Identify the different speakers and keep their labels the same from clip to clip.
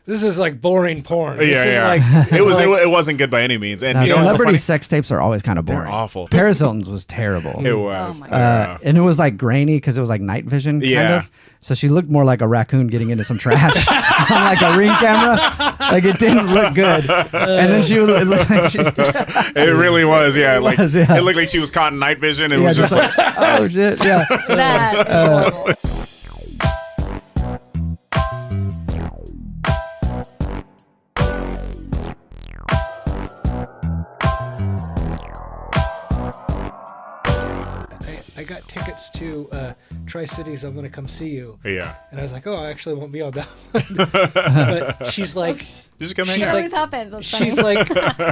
Speaker 1: this is like boring porn. This is
Speaker 2: Like, it wasn't good by any means. And
Speaker 3: celebrity sex tapes are always kind of boring.
Speaker 2: They're awful.
Speaker 3: Paris Hilton's was terrible.
Speaker 2: It was.
Speaker 4: Oh my God.
Speaker 3: And it was like grainy because it was like night vision kind of. So she looked more like a raccoon getting into some trash on like a Ring camera. Like it didn't look good. And then it looked like
Speaker 2: it really was, yeah. Like it looked like she was caught in night vision and was just like,
Speaker 3: oh shit, yeah.
Speaker 4: That is horrible.
Speaker 1: I got tickets to Tri-Cities. I'm going to come see you.
Speaker 2: Yeah.
Speaker 1: And I was like, oh, I actually won't be on that one. But she's like,
Speaker 2: just come
Speaker 4: It always happens. That's funny.
Speaker 1: she's like,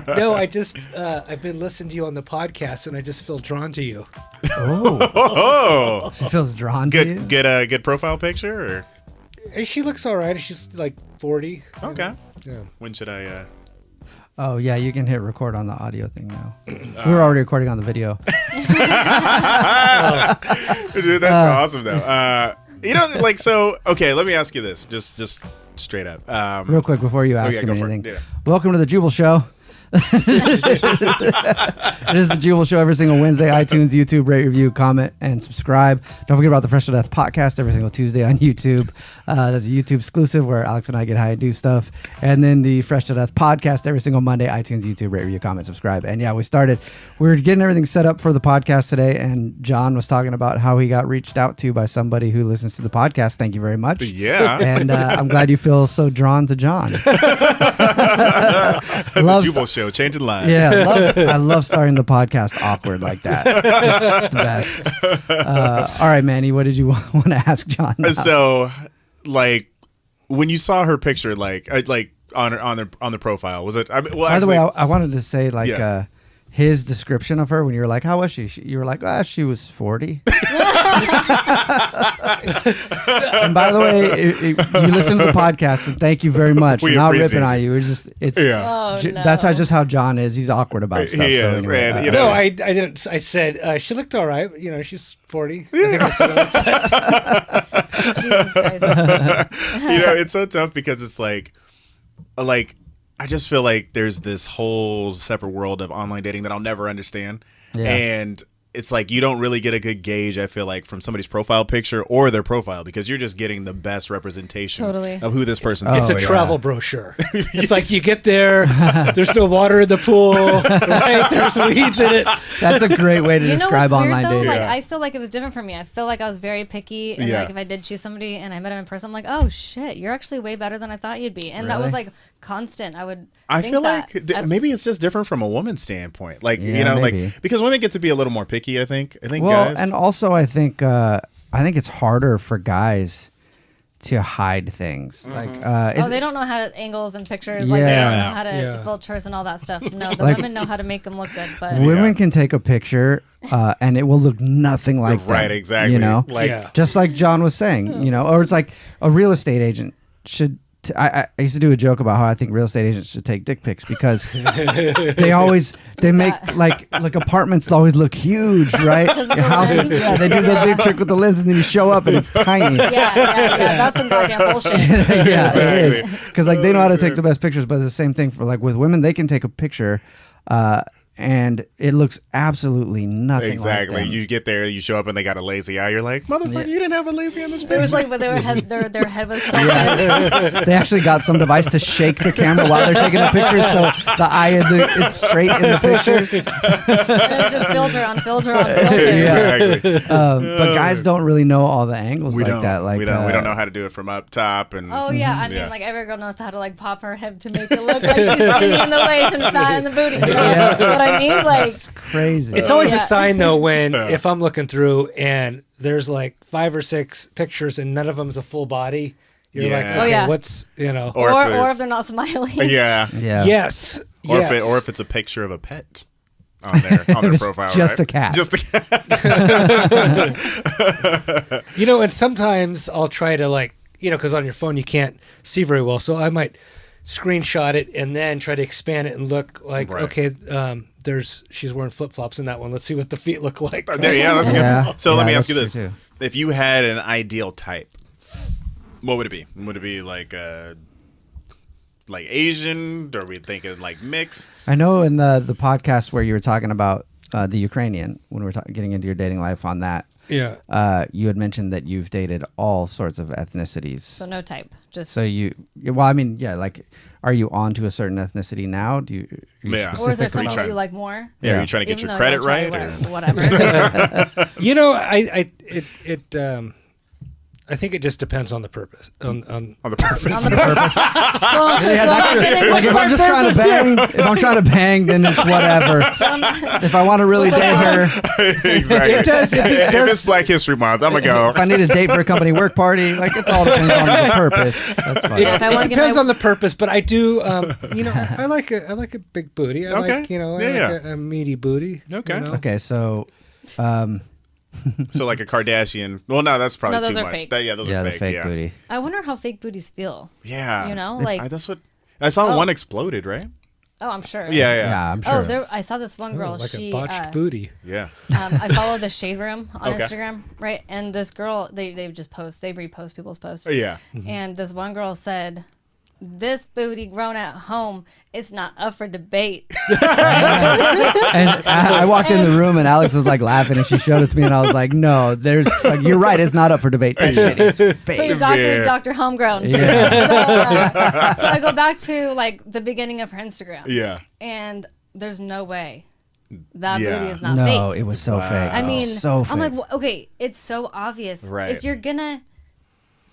Speaker 1: no, I've been listening to you on the podcast and I just feel drawn to you.
Speaker 2: oh.
Speaker 3: She feels drawn to you.
Speaker 2: Good profile picture or?
Speaker 1: And she looks all right. She's like 40.
Speaker 2: Okay.
Speaker 1: Yeah.
Speaker 2: When should I?
Speaker 3: Oh yeah, you can hit record on the audio thing now. We were already recording on the video.
Speaker 2: Dude, that's awesome though. Like so. Okay, let me ask you this, just straight up.
Speaker 3: Real quick before you ask him
Speaker 2: go for
Speaker 3: anything.
Speaker 2: it. Yeah.
Speaker 3: Welcome to the Jubal Show. It is the Jubal Show every single Wednesday. iTunes, YouTube, rate, review, comment, and subscribe. Don't forget about the Fresh to Death podcast every single Tuesday on YouTube. That's a YouTube exclusive where Alex and I get high and do stuff. And then the Fresh to Death podcast every single Monday. iTunes, YouTube, rate, review, comment, subscribe. And yeah, we were getting everything set up for the podcast today. And John was talking about how he got reached out to by somebody who listens to the podcast. Thank you very much.
Speaker 2: Yeah.
Speaker 3: And I'm glad you feel so drawn to John.
Speaker 2: The Jubal Show, changing lives.
Speaker 3: Yeah, I love starting the podcast awkward like that. It's the best. All right, Manny, what did you want to ask John now?
Speaker 2: So, like, when you saw her picture, like on the profile, was it? By
Speaker 3: the way, I wanted to say his description of her when you were like, "How was she?" You were like, she was 40." And by the way, you listen to the podcast, and thank you very much. We're not ripping on you. That's just how John is. He's awkward about stuff.
Speaker 2: He is,
Speaker 3: anyway,
Speaker 2: man.
Speaker 1: No, I didn't. I said she looked all right. She's 40. I think I said it like that.
Speaker 4: Jesus Christ.
Speaker 2: It's so tough because it's like. I just feel like there's this whole separate world of online dating that I'll never understand. Yeah. And it's like you don't really get a good gauge, I feel like, from somebody's profile picture or their profile because you're just getting the best representation of who this person is.
Speaker 1: It's a travel brochure. It's like you get there, there's no water in the pool, right? There's weeds in it.
Speaker 3: That's a great way to describe online dating.
Speaker 4: Like, I feel like it was different for me. I feel like I was very picky. And like if I did choose somebody and I met him in person, I'm like, oh shit, you're actually way better than I thought you'd be. And that was like constant. I feel like
Speaker 2: maybe it's just different from a woman's standpoint. Like, like because women get to be a little more picky. I think guys.
Speaker 3: And also I think it's harder for guys to hide things.
Speaker 2: Mm-hmm.
Speaker 3: Like,
Speaker 4: they don't know how to angles and pictures. Like they don't know how to filters and all that stuff. No, the women know how to make them look good. But
Speaker 3: women can take a picture and it will look nothing like that.
Speaker 2: Right, exactly.
Speaker 3: Just like John was saying. Or it's like a real estate agent should. I used to do a joke about how I think real estate agents should take dick pics because they make like apartments always look huge, right? Your house, they do the big trick with the lens and then you show up and it's tiny.
Speaker 4: Yeah, that's some goddamn bullshit.
Speaker 3: Yeah, it is because they know how to take the best pictures, but it's the same thing for with women. They can take a picture. And it looks absolutely nothing
Speaker 2: exactly.
Speaker 3: like them.
Speaker 2: You get there, you show up, and they got a lazy eye. You're like, motherfucker, you didn't have a lazy eye in this picture.
Speaker 4: It was like, but their head was tilted.
Speaker 3: They actually got some device to shake the camera while they're taking the picture, so the eye is straight in the picture.
Speaker 4: And it's just filter on filter.
Speaker 2: Exactly.
Speaker 3: But guys don't really know all the angles that. Like
Speaker 2: we don't know how to do it from up top. And
Speaker 4: I mean, like every girl knows how to like pop her hip to make it look like she's skinny in the waist and fat in the booty. But I mean, like,
Speaker 3: it's crazy.
Speaker 1: It's always a sign though when if I'm looking through and there's like 5 or 6 pictures and none of them's a full body. You're like, okay, what's
Speaker 4: or if they're not smiling.
Speaker 2: Yeah.
Speaker 1: Yes.
Speaker 2: Or if it's a picture of a pet on their profile,
Speaker 3: just a cat.
Speaker 2: Just a cat.
Speaker 1: And sometimes I'll try to because on your phone you can't see very well, so I might screenshot it and then try to expand it and look like she's wearing flip-flops in that one. Let's see what the feet look like.
Speaker 2: That's good. So let me ask you this: if you had an ideal type, what would it be? Would it be like like Asian? Or are we thinking like mixed?
Speaker 3: I know in the podcast where you were talking about the Ukrainian, when we were getting into your dating life on that, you had mentioned that you've dated all sorts of ethnicities.
Speaker 4: So no type, just.
Speaker 3: So well, I mean, yeah, like, are you on to a certain ethnicity now? Do you?
Speaker 4: Or is there someone that you like more?
Speaker 2: Yeah, are you trying to get your credit right?
Speaker 4: Or whatever.
Speaker 1: You know, I think it just depends on the purpose. On
Speaker 2: the purpose.
Speaker 4: On the purpose.
Speaker 3: Like if I'm just trying to bang, then it's whatever. If I want to really date her,
Speaker 2: exactly. It does. If it's Black History Month, I'm gonna go.
Speaker 3: If I need a date for a company work party, like it all depends on the purpose. That's fine.
Speaker 1: It depends on the purpose, but I do. You know, I like a big booty. I like a meaty booty.
Speaker 2: Okay.
Speaker 1: You know?
Speaker 3: Okay, so.
Speaker 2: So like a Kardashian. Well, no, that's probably
Speaker 4: those
Speaker 2: too
Speaker 4: are
Speaker 2: much.
Speaker 4: fake.
Speaker 2: Those are fake.
Speaker 3: The fake booty.
Speaker 4: I wonder how fake booties feel.
Speaker 2: Yeah.
Speaker 4: You know, like
Speaker 2: that's what I saw. One exploded, right?
Speaker 4: Oh, I'm sure.
Speaker 2: Yeah,
Speaker 3: I'm sure.
Speaker 4: Oh, I saw this one girl.
Speaker 1: Like
Speaker 4: she
Speaker 1: a botched booty.
Speaker 2: Yeah.
Speaker 4: I follow the Shade Room on Instagram, right? And this girl, they just post, they repost people's posts.
Speaker 2: Yeah.
Speaker 4: And this one girl said, "This booty grown at home is not up for debate."
Speaker 3: And I walked in the room and Alex was like laughing and she showed it to me and I was like, no, you're right, it's not up for debate. That shit is fake.
Speaker 4: So your doctor's Dr. Homegrown.
Speaker 3: Yeah.
Speaker 4: So I go back to like the beginning of her Instagram.
Speaker 2: Yeah.
Speaker 4: And there's no way that booty is not fake.
Speaker 3: No, it was so fake.
Speaker 4: I mean,
Speaker 3: so fake.
Speaker 4: I'm like, well, okay, it's so obvious.
Speaker 2: Right.
Speaker 4: If you're gonna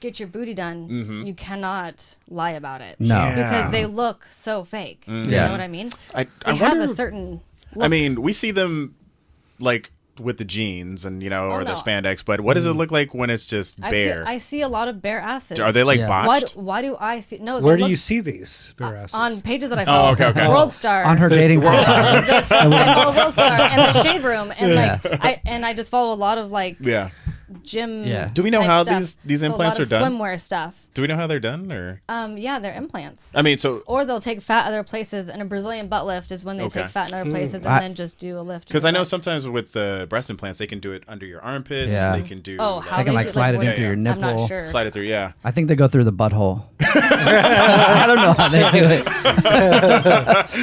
Speaker 4: get your booty done, you cannot lie about it.
Speaker 3: No.
Speaker 2: Yeah.
Speaker 4: Because they look so fake. You
Speaker 3: Yeah.
Speaker 4: know what I mean?
Speaker 2: I
Speaker 4: They have
Speaker 2: wonder,
Speaker 4: a certain look.
Speaker 2: I mean, we see them like with the jeans and or the
Speaker 4: no.
Speaker 2: spandex, but what does it look like when it's just bare?
Speaker 4: I see a lot of bare asses.
Speaker 2: Are they like botched?
Speaker 4: Why do I see? No.
Speaker 1: Where do you see these bare asses?
Speaker 4: On pages that I follow.
Speaker 2: Oh, okay.
Speaker 4: World Star.
Speaker 3: On her dating profile.
Speaker 4: I follow World Star and the Shade Room, and I just follow a lot of like gym.
Speaker 3: Yeah.
Speaker 2: Do we know
Speaker 4: type
Speaker 2: how
Speaker 4: stuff.
Speaker 2: these implants
Speaker 4: so a lot
Speaker 2: are done?
Speaker 4: Of swimwear stuff.
Speaker 2: Do we know how they're done or?
Speaker 4: Yeah, they're implants.
Speaker 2: I mean, so
Speaker 4: or they'll take fat other places, and a Brazilian butt lift is when they take fat in other places and then just do a lift.
Speaker 2: Because I know sometimes with the breast implants, they can do it under your armpits.
Speaker 3: Yeah.
Speaker 2: They can do.
Speaker 4: how
Speaker 3: they can like
Speaker 4: do,
Speaker 3: slide
Speaker 4: like,
Speaker 3: it into your nipple.
Speaker 4: I'm not sure.
Speaker 2: Slide it through, yeah.
Speaker 3: I think they go through the butthole. I don't know how they do it.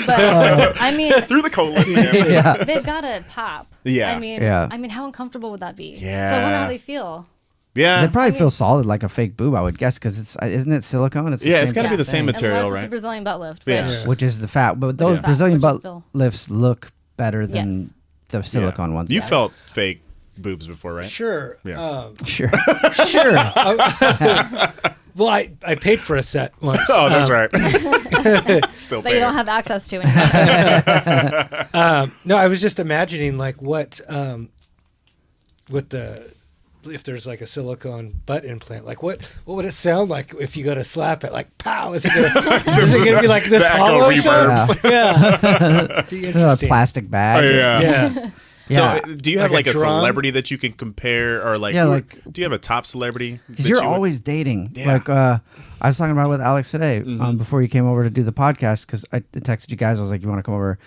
Speaker 4: But I mean,
Speaker 2: Through the colon.
Speaker 3: Yeah.
Speaker 4: they've got to pop.
Speaker 2: Yeah.
Speaker 4: I mean, how uncomfortable would that be?
Speaker 2: Yeah.
Speaker 4: So I wonder how they feel.
Speaker 2: Yeah.
Speaker 3: They probably feel solid like a fake boob, I would guess, because isn't it silicone? It's
Speaker 2: it's got to be the same material,
Speaker 4: Unless
Speaker 2: right?
Speaker 4: it's a Brazilian butt lift,
Speaker 2: Yeah.
Speaker 3: which is the fat. But those
Speaker 4: Yeah.
Speaker 3: Brazilian
Speaker 4: Which you
Speaker 3: butt
Speaker 4: feel.
Speaker 3: lifts look better than the silicone ones.
Speaker 2: You felt fake boobs before, right?
Speaker 1: Sure.
Speaker 2: Yeah.
Speaker 3: Sure. Sure.
Speaker 1: Well, I paid for a set once.
Speaker 2: Oh, that's right. Still
Speaker 4: that you
Speaker 2: paying.
Speaker 4: don't have access to anymore.
Speaker 1: No, I was just imagining like what with the if there's like a silicone butt implant, like what would it sound like if you go to slap it? Like pow! Is it gonna be like this
Speaker 2: The echo
Speaker 1: hollow?
Speaker 2: reverbs.
Speaker 1: Yeah. Be
Speaker 3: A
Speaker 1: interesting.
Speaker 3: plastic bag.
Speaker 1: Yeah.
Speaker 3: Yeah.
Speaker 2: So, do you have
Speaker 1: Like
Speaker 2: like
Speaker 1: a
Speaker 2: a
Speaker 1: drum?
Speaker 2: celebrity that you can compare, or like, do you have a top celebrity?
Speaker 3: Because
Speaker 2: that
Speaker 3: you're
Speaker 2: you would-
Speaker 3: always dating.
Speaker 2: Yeah.
Speaker 3: Like I was talking about it with Alex today before you came over to do the podcast, because I texted you guys. I was like, you want to come over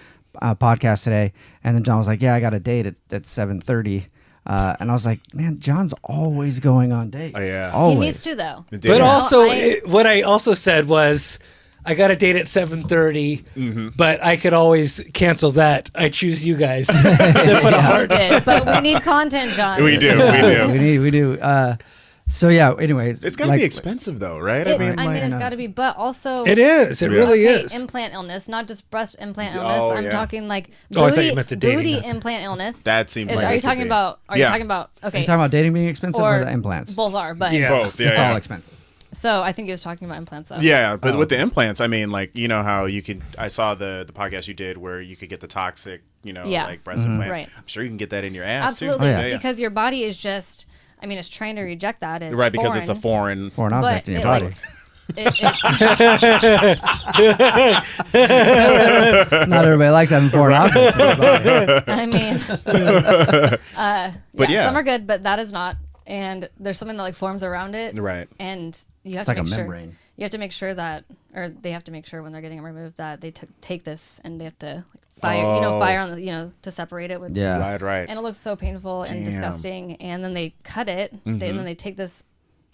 Speaker 3: podcast today? And then John was like, yeah, I got a date at 7:30. And I was like, man, John's always going on dates.
Speaker 2: Oh, yeah.
Speaker 3: Always.
Speaker 4: He needs to though.
Speaker 1: But also,
Speaker 4: I-
Speaker 1: what I also said was, I got a date at 7:30, but I could always cancel that. I choose you guys. They put a heart.
Speaker 4: But we need content, John.
Speaker 2: We do.
Speaker 3: we do. So yeah. Anyways,
Speaker 2: It's gotta be expensive though, right?
Speaker 4: I
Speaker 3: like,
Speaker 4: mean, it's got to be, but also
Speaker 1: It is. It really is.
Speaker 4: Implant illness, not just breast implant illness.
Speaker 2: Oh,
Speaker 4: I'm
Speaker 2: yeah.
Speaker 4: talking like
Speaker 1: Oh, I thought
Speaker 4: booty,
Speaker 1: you meant the dating,
Speaker 4: booty
Speaker 1: not the-
Speaker 4: implant illness.
Speaker 2: That seems like
Speaker 4: Are
Speaker 2: it
Speaker 4: you
Speaker 2: could
Speaker 4: talking
Speaker 2: be.
Speaker 4: about? Are
Speaker 2: Yeah.
Speaker 4: you talking about?
Speaker 3: Are
Speaker 4: Okay.
Speaker 3: you talking about dating being expensive or the implants?
Speaker 4: Both are, but
Speaker 1: Yeah.
Speaker 2: Both. Yeah.
Speaker 3: It's
Speaker 2: yeah.
Speaker 3: all expensive.
Speaker 4: So I think he was talking about implants. Though.
Speaker 2: Yeah, but with the implants, I mean, like, you know how you could. I saw the podcast you did where you could get the toxic, like breast implant.
Speaker 4: Right.
Speaker 2: I'm sure you can get that in your ass
Speaker 4: Absolutely,
Speaker 2: too.
Speaker 3: Oh, yeah.
Speaker 4: because your body is just. I mean, it's trying to reject that. It's
Speaker 2: Right, because
Speaker 4: foreign,
Speaker 2: it's a foreign.
Speaker 3: Foreign object in your body. Not everybody likes having foreign objects in their body.
Speaker 4: I mean,
Speaker 2: But yeah.
Speaker 4: some are good, but that is not. And there's something that like forms around it,
Speaker 2: Right.
Speaker 4: And you have
Speaker 3: It's
Speaker 4: to
Speaker 3: like
Speaker 4: make
Speaker 3: a
Speaker 4: sure.
Speaker 3: membrane.
Speaker 4: You have to make sure that, or they have to make sure when they're getting it removed that they take this and they have to fire, fire on the, to separate it with.
Speaker 3: Yeah.
Speaker 2: Right.
Speaker 4: And it looks so painful and disgusting. And then they cut it, and then they take this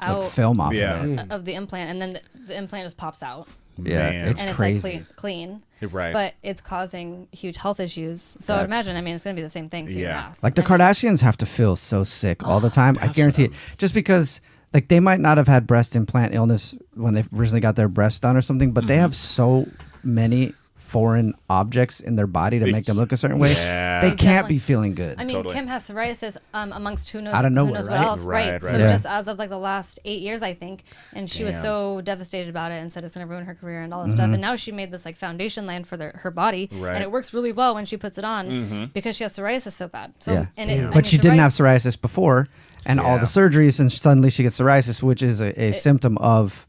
Speaker 4: out
Speaker 3: Like film off
Speaker 2: Yeah.
Speaker 3: of it.
Speaker 4: of the implant, and then the implant just pops out.
Speaker 2: Man.
Speaker 3: It's
Speaker 4: and
Speaker 3: crazy.
Speaker 4: it's like clean.
Speaker 2: Right.
Speaker 4: But it's causing huge health issues. So I would imagine, I mean, it's going to be the same thing for your ass.
Speaker 3: Like the Kardashians have to feel so sick all the time. I guarantee it. Just because like they might not have had breast implant illness when they originally got their breasts done or something, but they have so many foreign objects in their body to make them look a certain way.
Speaker 2: Yeah.
Speaker 3: They can't be feeling good.
Speaker 4: I mean, Kim has psoriasis amongst who knows,
Speaker 3: Out of nowhere,
Speaker 4: who knows
Speaker 3: right?
Speaker 4: what else.
Speaker 2: Right.
Speaker 4: So
Speaker 3: Yeah.
Speaker 4: just as of like the last 8 years, I think, and she was so devastated about it and said it's going to ruin her career and all that stuff. And now she made this like foundation line for her body, and it works really well when she puts it on because she has psoriasis so bad. So
Speaker 3: but she didn't have psoriasis before, and all the surgeries, and suddenly she gets psoriasis, which is a symptom of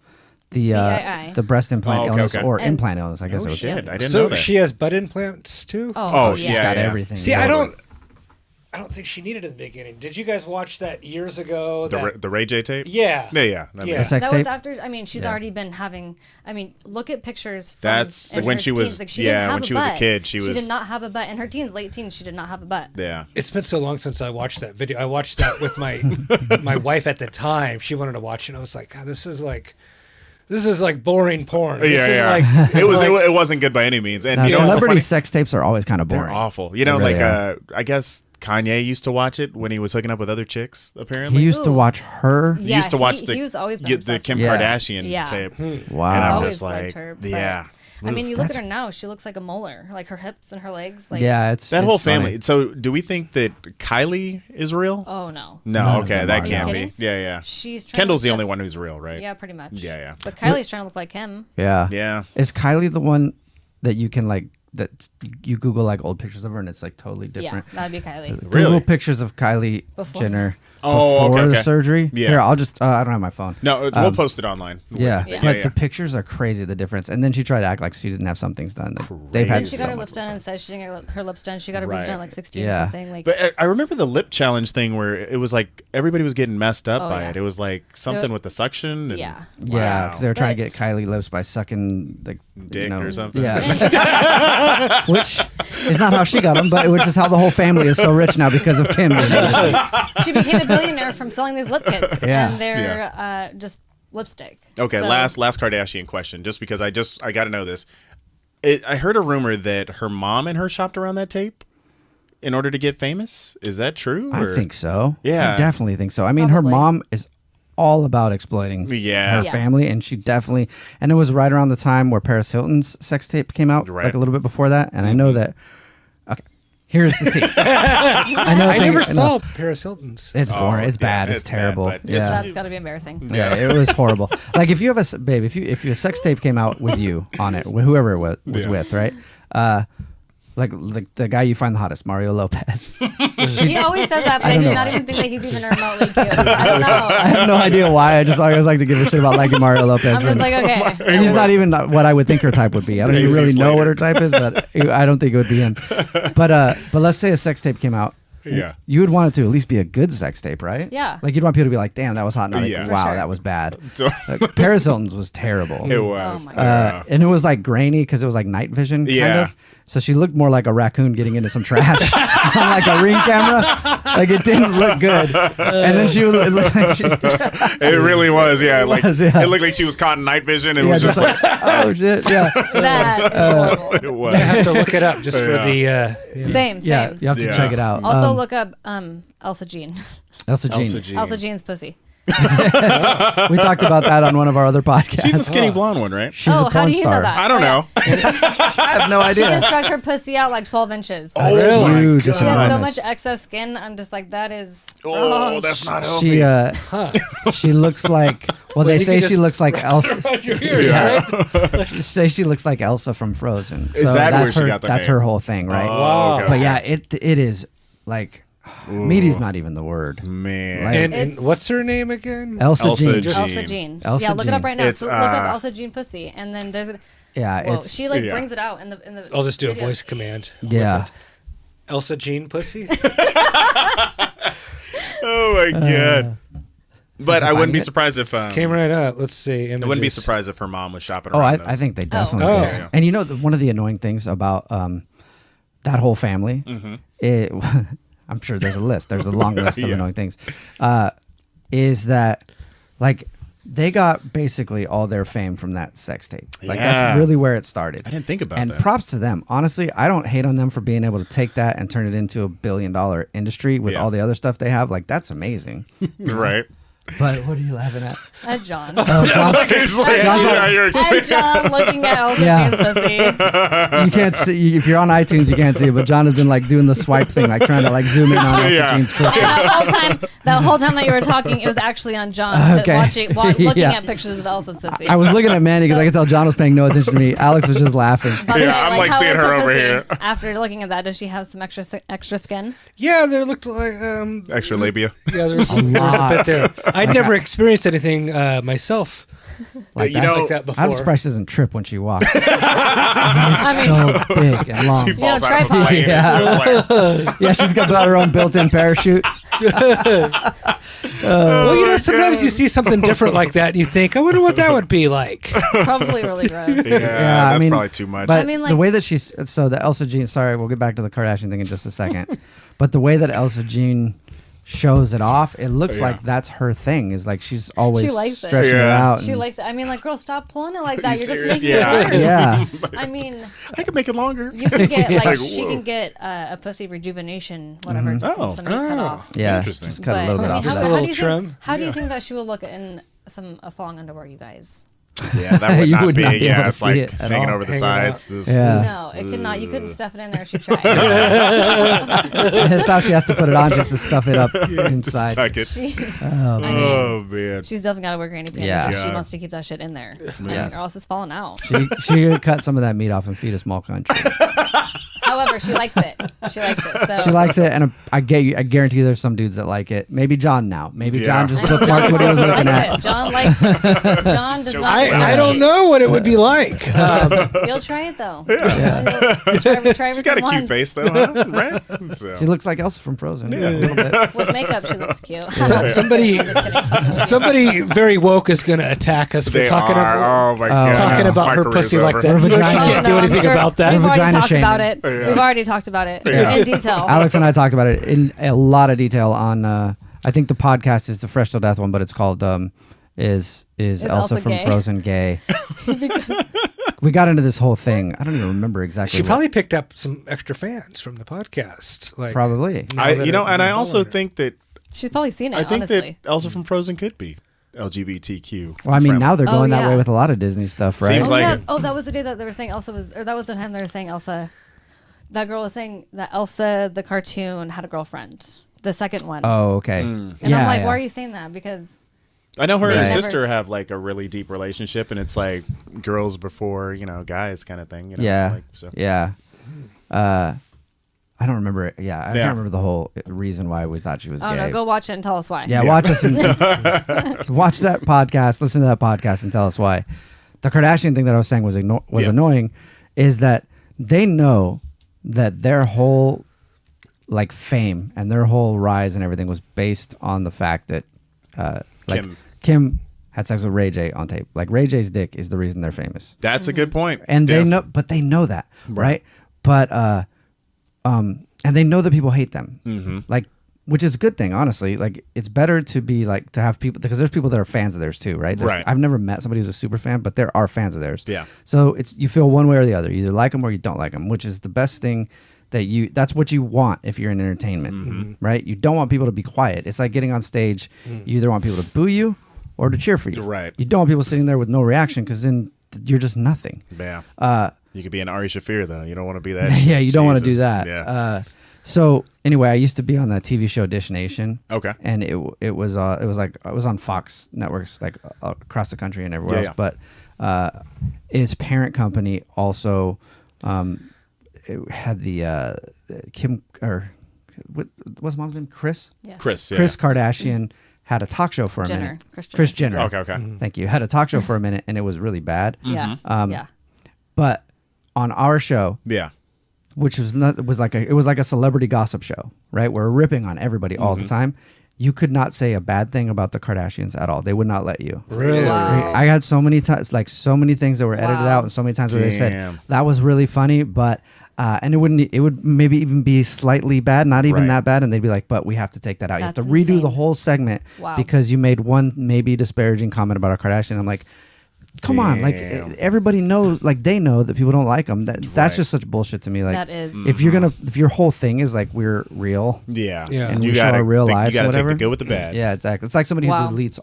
Speaker 3: the breast implant illness or implant illness, I guess.
Speaker 2: Oh, shit. I didn't
Speaker 1: So
Speaker 2: know that.
Speaker 1: she has butt implants too?
Speaker 4: Oh,
Speaker 2: she's
Speaker 4: yeah.
Speaker 3: Got everything.
Speaker 1: See, I don't think she needed it in the beginning. Did you guys watch that years ago?
Speaker 2: The Ray J tape?
Speaker 1: Yeah.
Speaker 2: Yeah.
Speaker 3: The sex
Speaker 4: That
Speaker 3: tape?
Speaker 4: was after. I mean, she's already been having. I mean, look at pictures. From
Speaker 2: That's
Speaker 4: in
Speaker 2: when
Speaker 4: her
Speaker 2: she was-
Speaker 4: teens. Like, she
Speaker 2: yeah,
Speaker 4: didn't have
Speaker 2: when
Speaker 4: a
Speaker 2: she was a
Speaker 4: butt.
Speaker 2: kid, she
Speaker 4: did
Speaker 2: was-
Speaker 4: not have a butt in her teens, late teens. She did not have a butt.
Speaker 2: Yeah.
Speaker 1: It's been so long since I watched that video. I watched that with my my wife at the time. She wanted to watch it. And I was like, God, this is like boring porn. This is like
Speaker 2: it wasn't good by any means. And you know, what's so
Speaker 3: celebrity
Speaker 2: funny?
Speaker 3: sex tapes are always kind of boring.
Speaker 2: They're awful. You know,
Speaker 3: They really
Speaker 2: like
Speaker 3: are.
Speaker 2: I guess Kanye used to watch it when he was hooking up with other chicks. Apparently,
Speaker 3: He used to watch her.
Speaker 2: He used to watch
Speaker 4: he was always been
Speaker 2: the
Speaker 4: obsessed
Speaker 2: Kim
Speaker 4: with her.
Speaker 2: Kardashian
Speaker 4: Yeah.
Speaker 2: tape.
Speaker 3: Wow.
Speaker 2: And I'm
Speaker 4: always
Speaker 2: just
Speaker 4: liked
Speaker 2: like,
Speaker 4: her, but-
Speaker 2: yeah.
Speaker 4: I mean, you look at her now; she looks like a molar, like her hips and her legs. Like,
Speaker 3: It's
Speaker 2: That
Speaker 3: it's
Speaker 2: whole
Speaker 3: funny.
Speaker 2: family. So, do we think that Kylie is real?
Speaker 4: oh no,
Speaker 2: No,
Speaker 3: None of
Speaker 2: okay,
Speaker 3: them
Speaker 2: that
Speaker 3: are.
Speaker 2: can't
Speaker 4: Are you
Speaker 2: be.
Speaker 4: kidding?
Speaker 2: Yeah.
Speaker 4: she's trying
Speaker 2: Kendall's
Speaker 4: to
Speaker 2: the only
Speaker 4: just-
Speaker 2: one who's real, right?
Speaker 4: Yeah, pretty much.
Speaker 2: Yeah.
Speaker 4: But Kylie's trying to look like him.
Speaker 3: Yeah. Is Kylie the one that you can like that you Google like old pictures of her and it's like totally different?
Speaker 4: Yeah, that'd be Kylie.
Speaker 2: Really?
Speaker 3: Google pictures of Kylie
Speaker 4: Before.
Speaker 3: Jenner
Speaker 2: Oh,
Speaker 3: before
Speaker 2: okay,
Speaker 3: the
Speaker 2: okay.
Speaker 3: surgery.
Speaker 2: Yeah.
Speaker 3: Here, I'll just I don't have my phone.
Speaker 2: No, we'll post it online.
Speaker 3: Yeah,
Speaker 4: Yeah.
Speaker 3: but the pictures are crazy. The difference, and then she tried to act like she didn't have some things done. They've had
Speaker 4: Then she got
Speaker 3: so
Speaker 4: her
Speaker 3: much
Speaker 4: lips done and said she didn't get her lips done. She got her
Speaker 2: Right.
Speaker 4: boobs done at like 16
Speaker 3: Yeah.
Speaker 4: or something. Like,
Speaker 2: But I remember the lip challenge thing where it was like everybody was getting messed up by
Speaker 4: yeah.
Speaker 2: it. It was like something with the suction. And,
Speaker 4: yeah.
Speaker 3: Yeah, because they were trying to
Speaker 4: But-
Speaker 3: get Kylie lips by sucking the
Speaker 2: Dick or something.
Speaker 3: Yeah, which is not how she got them, but which is how the whole family is so rich now because of Kim.
Speaker 4: She became a billionaire from selling these lip kits,
Speaker 3: Yeah.
Speaker 4: and they're just lipstick.
Speaker 2: Okay,
Speaker 4: So-
Speaker 2: last Kardashian question, just because I got to know this. I heard a rumor that her mom and her shopped around that tape in order to get famous. Is that true?
Speaker 3: I
Speaker 2: or-
Speaker 3: think so.
Speaker 2: Yeah.
Speaker 3: I definitely think so. I mean, her
Speaker 4: Probably.
Speaker 3: mom is all about exploiting her
Speaker 4: Yeah.
Speaker 3: family, and she definitely. And it was right around the time where Paris Hilton's sex tape came out,
Speaker 2: Right.
Speaker 3: like a little bit before that. And I know that. Okay, here's the tea. I know.
Speaker 1: I never saw Paris Hilton's.
Speaker 3: It's boring. It's
Speaker 2: yeah,
Speaker 3: bad. It's
Speaker 2: it's bad,
Speaker 3: terrible.
Speaker 2: but
Speaker 3: yeah.
Speaker 4: That's got to be embarrassing.
Speaker 3: Yeah, it was horrible. Like if you have babe, if your sex tape came out with you on it, whoever it was with, right? Like the guy you find the hottest, Mario Lopez.
Speaker 4: He always says that, but I,
Speaker 3: don't
Speaker 4: do
Speaker 3: know.
Speaker 4: not even think that he's even remotely cute. I don't know.
Speaker 3: I have no idea why. I just always like to give a shit about liking Mario Lopez.
Speaker 4: I'm just like, okay.
Speaker 3: And he's not even what I would think her type would be. I don't even
Speaker 2: Casey
Speaker 3: really know
Speaker 2: Slater.
Speaker 3: what her type is, but I don't think it would be him. But let's say a sex tape came out.
Speaker 2: Yeah.
Speaker 3: You would want it to at least be a good sex tape, right?
Speaker 4: Yeah.
Speaker 3: Like you'd want people to be like, "Damn, that was hot." Not like,
Speaker 2: Yeah. For
Speaker 3: wow,
Speaker 4: sure.
Speaker 3: that was bad.
Speaker 2: So-
Speaker 3: Like, Paris Hilton's was terrible.
Speaker 2: It was.
Speaker 4: Oh my God.
Speaker 3: And it was like grainy because it was like night vision, kind
Speaker 2: Yeah.
Speaker 3: of. So she looked more like a raccoon getting into some trash on like a Ring camera. Like it didn't look good. And then she it looked like she,
Speaker 2: It really was, yeah. Like
Speaker 3: was, yeah.
Speaker 2: it looked like she was caught in night vision and
Speaker 3: yeah,
Speaker 2: was just like,
Speaker 3: oh shit, yeah,
Speaker 4: That is horrible.
Speaker 2: it was.
Speaker 1: I have to look it up just for
Speaker 2: Yeah.
Speaker 1: the.
Speaker 4: Same.
Speaker 3: yeah. You have to
Speaker 2: Yeah.
Speaker 3: check it out.
Speaker 4: Also, look up Elsa Jean.
Speaker 3: Elsa Jean.
Speaker 2: Elsa Jean.
Speaker 4: Elsa Jean's pussy.
Speaker 3: We talked about that on one of our other podcasts.
Speaker 2: She's a skinny blonde one, right?
Speaker 3: She's a porn
Speaker 4: how do you
Speaker 3: star.
Speaker 4: know that?
Speaker 2: I don't know.
Speaker 3: I have no
Speaker 4: She can
Speaker 3: idea.
Speaker 4: stretch her pussy out like 12 inches.
Speaker 2: Oh,
Speaker 3: Really?
Speaker 2: my
Speaker 3: Huge. It's
Speaker 4: She has so
Speaker 3: enormous.
Speaker 4: much excess skin. I'm just like, that is.
Speaker 2: Oh, that's not healthy.
Speaker 3: She looks like they
Speaker 1: you
Speaker 3: say
Speaker 1: can
Speaker 3: she
Speaker 1: just
Speaker 3: looks like Elsa.
Speaker 1: Around your ears,
Speaker 3: Yeah.
Speaker 1: right?
Speaker 3: They say she looks like Elsa from Frozen.
Speaker 2: Is
Speaker 3: So
Speaker 2: that
Speaker 3: that's
Speaker 2: where she
Speaker 3: her,
Speaker 2: got the
Speaker 3: that's
Speaker 2: name?
Speaker 3: her whole thing, right?
Speaker 2: Oh, okay.
Speaker 3: But yeah, it is like meaty's not even the word.
Speaker 2: Man.
Speaker 3: Like-
Speaker 1: And
Speaker 4: It's-
Speaker 1: what's her name again?
Speaker 3: Elsa
Speaker 2: Elsa
Speaker 3: Jean.
Speaker 2: Jean.
Speaker 4: Elsa Jean.
Speaker 3: Elsa
Speaker 4: Yeah, look it
Speaker 3: Jean.
Speaker 4: up right now.
Speaker 2: It's,
Speaker 4: So look up
Speaker 2: uh,
Speaker 4: Elsa Jean pussy, and then there's a.
Speaker 3: Yeah,
Speaker 4: Well,
Speaker 3: it's
Speaker 4: she like
Speaker 2: Yeah.
Speaker 4: brings it out in the.
Speaker 1: I'll just do a
Speaker 4: videos.
Speaker 1: voice command.
Speaker 3: yeah.
Speaker 1: Elsa Jean Pussy.
Speaker 2: Oh my god. But I wouldn't be surprised if
Speaker 1: Came right up. Let's see.
Speaker 2: I wouldn't be
Speaker 1: images.
Speaker 2: surprised if her mom was shopping
Speaker 3: Oh,
Speaker 2: around.
Speaker 3: I think they definitely
Speaker 1: Oh.
Speaker 3: did.
Speaker 2: Yeah.
Speaker 3: And you know, one of the annoying things about that whole family, it, I'm sure there's a list. There's a long list of
Speaker 2: Yeah.
Speaker 3: annoying things. Is that like they got basically all their fame from that sex tape. Like that's really where it started.
Speaker 2: I didn't think about
Speaker 3: that.
Speaker 2: And
Speaker 3: props to them. Honestly, I don't hate on them for being able to take that and turn it into $1 billion industry with all the other stuff they have. Like that's amazing.
Speaker 2: Right.
Speaker 3: But what are you laughing at?
Speaker 4: At John.
Speaker 3: Oh, John.
Speaker 4: At John looking at Elsa Jean's pussy.
Speaker 3: You can't see if you're on iTunes. You can't see it, but John has been like doing the swipe thing, like trying to like zoom in on Elsa Jean's pussy.
Speaker 4: And that whole time that you were talking, it was actually on John looking at pictures of Elsa's pussy.
Speaker 3: I was looking at Mandy because I could tell John was paying no attention to me. Alex was just laughing.
Speaker 2: I'm like seeing her over here.
Speaker 4: After looking at that, does she have some extra skin?
Speaker 1: Yeah, there looked like
Speaker 2: extra labia.
Speaker 1: Yeah, there's a bit there. I'd never experienced anything myself
Speaker 3: like
Speaker 1: that before.
Speaker 3: I'm surprised she doesn't trip when she walks. So big and long.
Speaker 2: She falls out of a
Speaker 4: tripod.
Speaker 2: plane.
Speaker 3: Yeah, she's got her own built-in parachute.
Speaker 1: Well, sometimes you see something different like that, and you think, I wonder what that would be like.
Speaker 4: Probably really gross.
Speaker 2: Yeah, that's probably too much.
Speaker 3: But the way that she's the Elsa Jean. Sorry, we'll get back to the Kardashian thing in just a second. But the way that Elsa Jean shows it off, it looks like that's her thing. Is like she's always stretching it out.
Speaker 4: She likes it. I mean, like, girl, stop pulling it like that. You're just making it worse.
Speaker 3: Yeah.
Speaker 4: I mean,
Speaker 2: I can make it longer.
Speaker 4: You can get she can get a pussy rejuvenation, whatever, just some meat cut off.
Speaker 3: Yeah,
Speaker 2: interesting.
Speaker 3: Just cut a little bit off.
Speaker 1: Just a little trim.
Speaker 4: How do you think that she will look in a thong underwear, you guys?
Speaker 2: Yeah, that would not be. Yeah, it's like
Speaker 3: it
Speaker 2: hanging over the sides.
Speaker 4: No, it could not. You couldn't stuff it in there. She tried.
Speaker 3: That's how she has to put it on, just to stuff it up inside.
Speaker 2: Tuck it.
Speaker 3: Man,
Speaker 4: she's definitely got to wear granny panties if she wants to keep that shit in there, or else it's falling out.
Speaker 3: She could cut some of that meat off and feed a small country.
Speaker 4: However, she likes it. She likes it,
Speaker 3: and I guarantee you, there's some dudes that like it. Maybe John now. Maybe John just bookmarked what he was looking at.
Speaker 4: John does not.
Speaker 1: I don't know what it would be like.
Speaker 4: You'll try it though. Try
Speaker 2: She's got a cute face though, huh? Right? So.
Speaker 3: She looks like Elsa from Frozen. Yeah, a little bit.
Speaker 4: With makeup, she looks cute.
Speaker 1: Somebody very woke is going to attack us for talking about her pussy like that. She can't do anything about that.
Speaker 4: We've already talked about it. We've already talked about it in detail.
Speaker 3: Alex and I talked about it in a lot of detail on. I think the podcast is the Fresh Till Death one, but it's called Is Elsa from Frozen gay? We got into this whole thing. I don't even remember exactly.
Speaker 1: She probably picked up some extra fans from the podcast.
Speaker 3: Probably.
Speaker 2: And I also think that
Speaker 4: she's probably seen it.
Speaker 2: I think
Speaker 4: honestly.
Speaker 2: that Elsa from Frozen could be LGBTQ.
Speaker 3: Well, I mean, now they're going that way with a lot of Disney stuff, right?
Speaker 2: Seems like
Speaker 4: that was the day that they were saying Elsa was, or that was the time they were saying Elsa. That girl was saying that Elsa, the cartoon, had a girlfriend. The second one.
Speaker 3: Oh, okay.
Speaker 4: And I'm like, why are you saying that? Because
Speaker 2: I know her and her sister have like a really deep relationship, and it's like girls before guys kind of thing.
Speaker 3: Yeah. Yeah. I don't remember it. Yeah, I can't remember the whole reason why we thought she was gay.
Speaker 4: Oh no, go watch it and tell us why.
Speaker 3: Yeah, watch us. Watch that podcast. Listen to that podcast and tell us why. The Kardashian thing that I was saying was annoying, is that they know that their whole fame and their whole rise and everything was based on the fact that Kim had sex with Ray J on tape. Like Ray J's dick is the reason they're famous.
Speaker 2: That's a good point.
Speaker 3: And they know that, right? But and they know that people hate them. Mm-hmm. Which is a good thing, honestly. Like it's better to be to have people, because there's people that are fans of theirs too, right? I've never met somebody who's a super fan, but there are fans of theirs.
Speaker 2: Yeah.
Speaker 3: So you feel one way or the other. You either like them or you don't like them, which is the best thing. That's what you want if you're in entertainment, right? You don't want people to be quiet. It's like getting on stage. You either want people to boo you or to cheer for you.
Speaker 2: Right.
Speaker 3: You don't want people sitting there with no reaction, because then you're just nothing.
Speaker 2: Yeah. You could be an Ari Shaffir though. You don't want to be that.
Speaker 3: Yeah, you don't want to do that.
Speaker 2: Yeah.
Speaker 3: So anyway, I used to be on the TV show Dish Nation.
Speaker 2: Okay.
Speaker 3: And it was on Fox networks across the country and everywhere else. But its parent company also it had the Kim, or what's mom's name? Chris.
Speaker 4: Yeah.
Speaker 3: Kris Kardashian had a talk show for a minute. Kris Jenner.
Speaker 2: Okay.
Speaker 3: Thank you. Had a talk show for a minute, and it was really bad.
Speaker 4: Yeah.
Speaker 3: But on our show.
Speaker 2: Yeah.
Speaker 3: Which was like a celebrity gossip show, right? We're ripping on everybody all the time. you could not say a bad thing about the Kardashians at all. They would not let you.
Speaker 1: Really?
Speaker 4: Wow.
Speaker 3: I had so many times, like so many things that were edited out, and so many times where they said that was really funny, but and it would maybe even be slightly bad, not even that bad, and they'd be like, but we have to take that out. You have to redo the whole segment because you made one maybe disparaging comment about a Kardashian. I'm like, come on, like everybody knows, like they know that people don't like them. That's just such bullshit to me. Like
Speaker 4: that is.
Speaker 3: If your whole thing is like we're real, and
Speaker 2: you
Speaker 3: we show our real lives,
Speaker 2: you
Speaker 3: or
Speaker 2: gotta
Speaker 3: whatever.
Speaker 2: take the good with the bad.
Speaker 3: Yeah, exactly. It's like somebody who deletes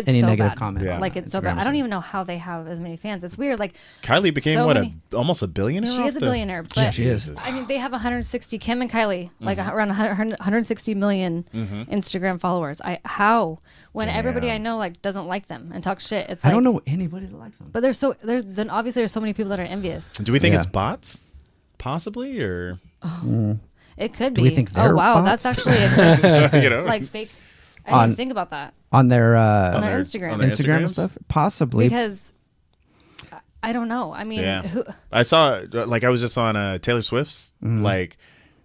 Speaker 3: any
Speaker 4: so
Speaker 3: negative
Speaker 4: bad.
Speaker 3: comment.
Speaker 2: Yeah.
Speaker 4: Like it's so bad. I don't even know how they have as many fans. It's weird. Like
Speaker 2: Kylie became almost a billionaire.
Speaker 4: She is a billionaire, but
Speaker 3: she is.
Speaker 4: I mean, they have 160. Kim and Kylie, like around 160 million Instagram followers. How when everybody I know like doesn't like them and talk shit. It's
Speaker 3: I don't know anybody that likes them.
Speaker 4: But then obviously there's so many people that are envious.
Speaker 2: Do we think it's bots? Possibly, or
Speaker 4: it could be.
Speaker 3: Do we think they're bots?
Speaker 4: That's actually a good, like fake. I didn't think about that
Speaker 3: on their
Speaker 4: Instagram,
Speaker 2: on their
Speaker 3: Instagram and stuff. Possibly
Speaker 4: because I don't know. I mean,
Speaker 2: I saw like I was just on Taylor Swift's like.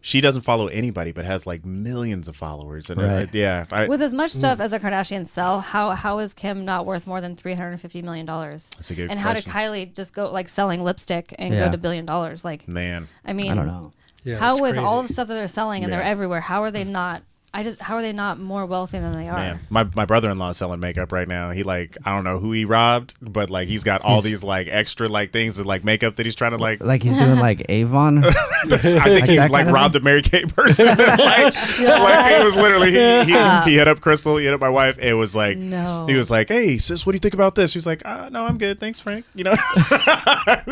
Speaker 2: She doesn't follow anybody, but has like millions of followers. And
Speaker 4: with as much stuff as a Kardashian sell, how is Kim not worth more than $350 million?
Speaker 2: That's a good question.
Speaker 4: And how did Kylie just go like selling lipstick and go to $1 billion? Like,
Speaker 2: man,
Speaker 4: I mean,
Speaker 3: I don't know.
Speaker 1: Yeah,
Speaker 4: how with all the stuff that they're selling and they're everywhere, how are they not
Speaker 5: How are they not more wealthy than they are?
Speaker 2: Man, my brother-in-law is selling makeup right now. He I don't know who he robbed, but he's got all these extra things with makeup that he's trying to
Speaker 3: like he's doing Avon.
Speaker 2: I think he robbed a Mary Kay person. It was literally he hit up Crystal, he hit up my wife. It was
Speaker 5: no.
Speaker 2: He was hey sis, what do you think about this? She was no, I'm good, thanks Frank. I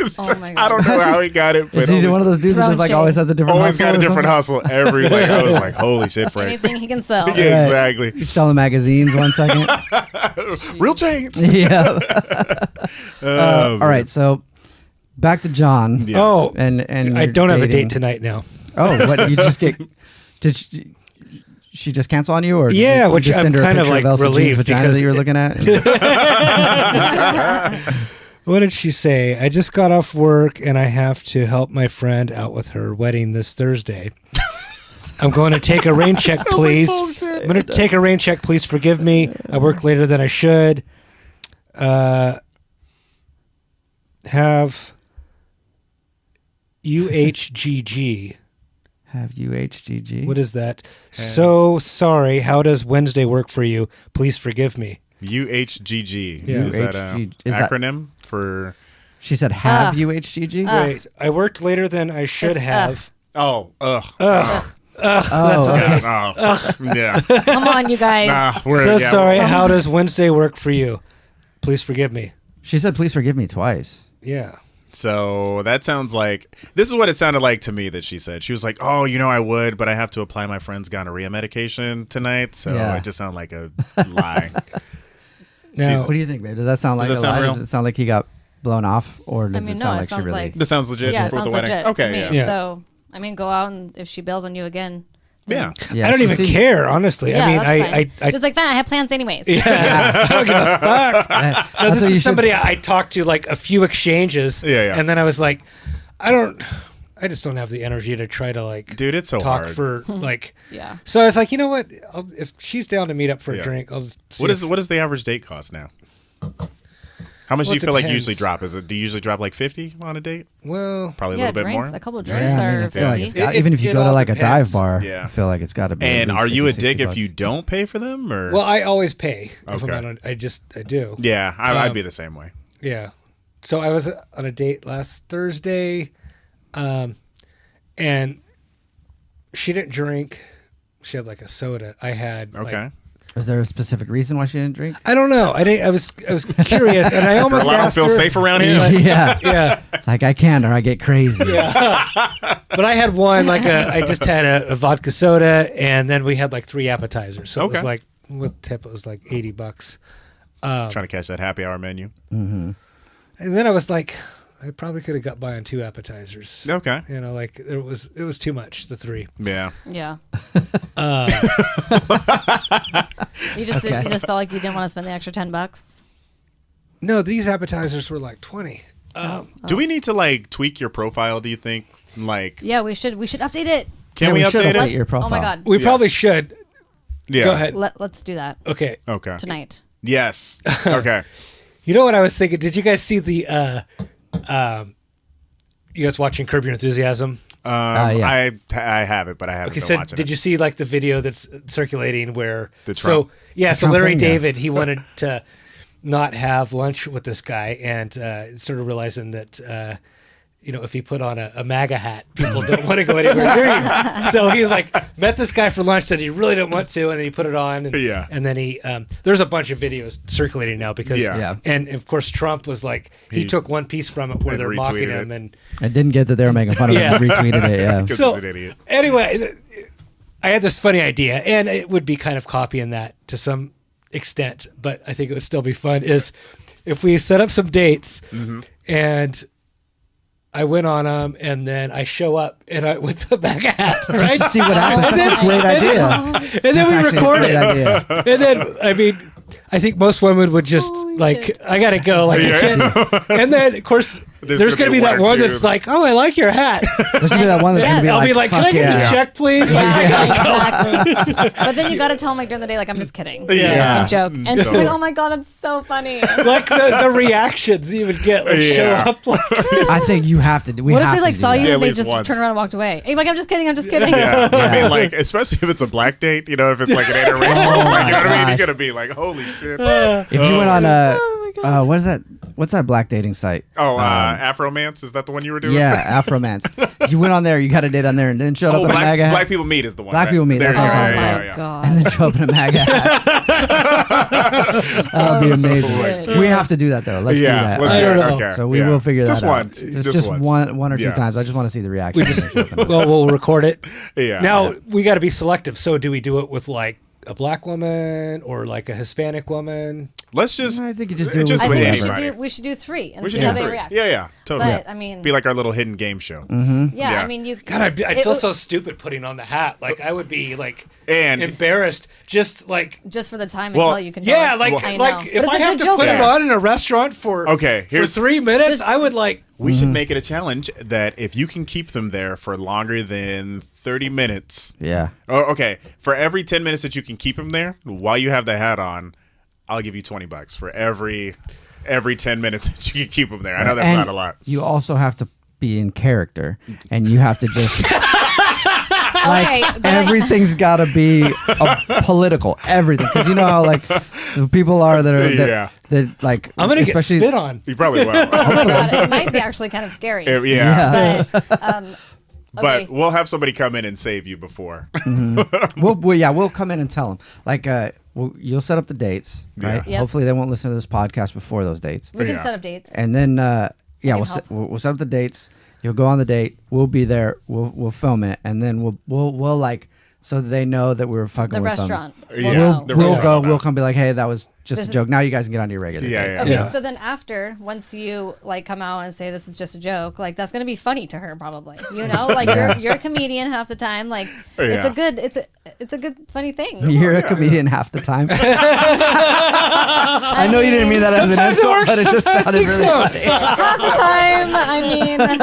Speaker 2: don't know how he got it.
Speaker 3: But he's one of those dudes who just always has a different
Speaker 2: always got a different hustle every I was holy shit, Frank.
Speaker 5: Anything he can sell.
Speaker 2: Yeah, exactly.
Speaker 3: He's selling magazines 1 second.
Speaker 2: Real change.
Speaker 3: Yeah. All right, so back to John.
Speaker 1: Yes. Oh,
Speaker 3: and
Speaker 1: I don't have a date tonight now.
Speaker 3: Oh, what? You just get? Did she just cancel on you, or
Speaker 1: yeah,
Speaker 3: you
Speaker 1: which
Speaker 3: just send
Speaker 1: I'm
Speaker 3: her a
Speaker 1: kind
Speaker 3: picture
Speaker 1: of
Speaker 3: Elsa Jean's
Speaker 1: relieved
Speaker 3: vagina that you were looking at?
Speaker 1: What did she say? I just got off work and I have to help my friend out with her wedding this Thursday. I'm going to take a rain check, please. I'm going to take a rain check, please. Forgive me. I worked later than I should. Have UHGG.
Speaker 3: Have UHGG.
Speaker 1: What is that? So sorry. How does Wednesday work for you? Please forgive me.
Speaker 2: UHGG.
Speaker 1: Yeah.
Speaker 2: Is that an acronym for?
Speaker 3: She said have UHGG?
Speaker 1: Right. I worked later than I should have.
Speaker 2: Oh, ugh.
Speaker 1: That's
Speaker 2: yeah.
Speaker 5: Come on, you guys.
Speaker 1: Sorry. How does Wednesday work for you? Please forgive me.
Speaker 3: She said, please forgive me twice.
Speaker 1: Yeah.
Speaker 2: So that sounds this is what it sounded like to me that she said. She was oh, I would, but I have to apply my friend's gonorrhea medication tonight. So it just sounded like a lie.
Speaker 3: Now, what do you think, babe? Does that sound like a lie?
Speaker 2: Real?
Speaker 3: Does it sound like he got blown off? Or does it sound like she really...
Speaker 2: This sounds legit
Speaker 5: yeah,
Speaker 2: for
Speaker 5: it
Speaker 2: the
Speaker 5: sounds
Speaker 2: wedding.
Speaker 5: legit
Speaker 2: Okay,
Speaker 5: to me.
Speaker 2: yeah.
Speaker 5: So, go out, and if she bails on you again...
Speaker 2: Yeah.
Speaker 1: I don't even care, honestly.
Speaker 5: Yeah,
Speaker 1: I
Speaker 5: just fine. I have plans anyways.
Speaker 1: Yeah. I don't give a fuck. No, this is somebody I talked to a few exchanges.
Speaker 2: Yeah.
Speaker 1: And then I was I just don't have the energy to try to
Speaker 2: dude, it's so
Speaker 1: talk
Speaker 2: hard.
Speaker 1: for
Speaker 5: Yeah.
Speaker 1: So I was you know what? If she's down to meet up for a drink, I'll just see
Speaker 2: what does the average date cost now? How much do you feel you usually drop? Do you usually drop 50 on a date?
Speaker 1: Well,
Speaker 2: probably a little bit more.
Speaker 5: A couple of drinks are 50.
Speaker 3: Even if you go to a
Speaker 1: depends.
Speaker 3: dive bar, I feel like it's got to be.
Speaker 2: And are you a dick if
Speaker 3: $50.
Speaker 2: you don't pay for them? Or
Speaker 1: well, I always pay. If
Speaker 2: Okay.
Speaker 1: I'm on I do.
Speaker 2: Yeah, I'd be the same way.
Speaker 1: Yeah. So I was on a date last Thursday, and she didn't drink. She had a soda. I had
Speaker 3: Is there a specific reason why she didn't drink?
Speaker 1: I don't know. I was curious, and I almost
Speaker 2: I don't
Speaker 1: asked
Speaker 2: feel
Speaker 1: her,
Speaker 2: safe around here.
Speaker 3: Yeah.
Speaker 1: Yeah.
Speaker 3: It's I can't or I get crazy.
Speaker 1: Yeah. But I had one I just had a vodka soda, and then we had 3 appetizers. So it was what tip? It was $80.
Speaker 2: Trying to catch that happy hour menu.
Speaker 3: Mm-hmm.
Speaker 1: And then I was I probably could have got by on 2 appetizers.
Speaker 2: Okay.
Speaker 1: It was too much, the 3.
Speaker 2: Yeah.
Speaker 5: Yeah. You just felt like you didn't want to spend the extra $10.
Speaker 1: No, these appetizers were 20.
Speaker 2: Do we need to tweak your profile? Do you think
Speaker 5: Yeah, we should update it.
Speaker 2: Can we
Speaker 3: should
Speaker 2: update it?
Speaker 3: your profile.
Speaker 5: Oh my god.
Speaker 1: We probably should.
Speaker 2: Yeah.
Speaker 1: Go ahead.
Speaker 4: Let's do that.
Speaker 1: Okay.
Speaker 4: Tonight.
Speaker 2: Yes. Okay.
Speaker 1: You know what I was thinking? Did you guys see the? You guys watching Curb Your Enthusiasm?
Speaker 2: I have it, but I haven't been watching
Speaker 1: did
Speaker 2: it.
Speaker 1: you see like the video that's circulating where
Speaker 2: The Trump.
Speaker 1: so
Speaker 3: Trump
Speaker 1: Larry
Speaker 3: thing, yeah.
Speaker 1: David, he wanted to not have lunch with this guy and started realizing that if he put on a MAGA hat, people don't want to go anywhere near you. So he was like, met this guy for lunch that he really didn't want to, and then he put it on. And, and then he, there's a bunch of videos circulating now because, and of course, Trump was like, he took one piece from it where they're mocking him. And
Speaker 3: I didn't get that they were making fun of him and retweeted it, yeah.
Speaker 2: So, he's an idiot.
Speaker 1: Anyway, I had this funny idea, and it would be kind of copying that to some extent, but I think it would still be fun, is if we set up some dates and I went on them, and then I show up and with the MAGA hat, right?
Speaker 3: Just see what happens. That's a great idea.
Speaker 1: And then we record it. And then, I think most women would just I gotta go. Like, and then of course there's gonna be that one that's like, oh, I like your hat.
Speaker 3: There's gonna be that one that's gonna be
Speaker 1: I'll be like, can I get a check, please?
Speaker 4: Exactly. But then you gotta tell them during the day, I'm just kidding.
Speaker 3: Yeah.
Speaker 4: A joke. And she's like, oh my god, that's so funny.
Speaker 1: Like the reactions you would get, show up.
Speaker 3: I think you have to do.
Speaker 4: What if they saw you and they just turned around and walked away? And you're like, I'm just kidding.
Speaker 2: Yeah. I mean, especially if it's a black date, if it's like an interracial, you know what I mean? You're gonna be like, holy shit.
Speaker 3: If you went on what is that? What's that black dating site?
Speaker 2: Oh, Afromance, is that the one you were doing?
Speaker 3: Yeah, Afromance. You went on there, you got a date on there, and then showed up in a MAGA hat.
Speaker 2: Black People Meet is the one.
Speaker 3: Black People Meet. That's what I'm talking
Speaker 4: about. God.
Speaker 3: And then show up in a MAGA hat. That would be amazing. We have to do that though. Let's do that.
Speaker 2: Let's do it. Okay.
Speaker 3: So we will figure that out.
Speaker 2: Once.
Speaker 3: Just one or two times. I just want to see the reaction.
Speaker 1: We'll record it.
Speaker 2: Yeah.
Speaker 1: Now we got to be selective. So do we do it with like a black woman or like a Hispanic woman?
Speaker 2: Let's just.
Speaker 3: I think you just do.
Speaker 2: Just
Speaker 4: I think we should do 3 and see how they react.
Speaker 2: Yeah, totally.
Speaker 4: But I mean,
Speaker 2: be like our little hidden game show.
Speaker 4: Yeah, I mean, you.
Speaker 1: God, I'd feel so stupid putting on the hat. Like I would be like
Speaker 2: and
Speaker 1: embarrassed, just for the time
Speaker 4: until you can.
Speaker 1: Yeah, like if I have to put it on in a restaurant for 3 minutes, I would like.
Speaker 2: We should make it a challenge that if you can keep them there for longer than 30 minutes.
Speaker 3: Yeah.
Speaker 2: Oh, okay. For every 10 minutes that you can keep them there while you have the hat on, I'll give you $20 for every 10 minutes that you can keep them there. I know that's not a lot.
Speaker 3: You also have to be in character, and you have to just everything's got to be political. Everything, because you know how the people are that like.
Speaker 1: I'm gonna get spit on.
Speaker 2: You probably will.
Speaker 4: Oh my god, it might be actually kind of scary.
Speaker 2: Yeah.
Speaker 4: But,
Speaker 2: But we'll have somebody come in and save you before.
Speaker 3: We'll come in and tell them. You'll set up the dates, right?
Speaker 4: Yep.
Speaker 3: Hopefully they won't listen to this podcast before those dates.
Speaker 4: We can set up dates.
Speaker 3: And then we'll set up the dates. You'll go on the date. We'll be there. We'll film it, and then we'll so that they know that we were fucking with them. We'll go. We'll come be like, hey, that was just a joke. Now you guys can get on to your regular date.
Speaker 4: Okay, so then once you come out and say this is just a joke, that's gonna be funny to her probably. You're a comedian half the time. It's a good funny thing.
Speaker 3: You're a comedian half the time. I know you didn't mean that as an insult, but it just sounded really funny.
Speaker 4: Half the time, I mean.
Speaker 2: Oh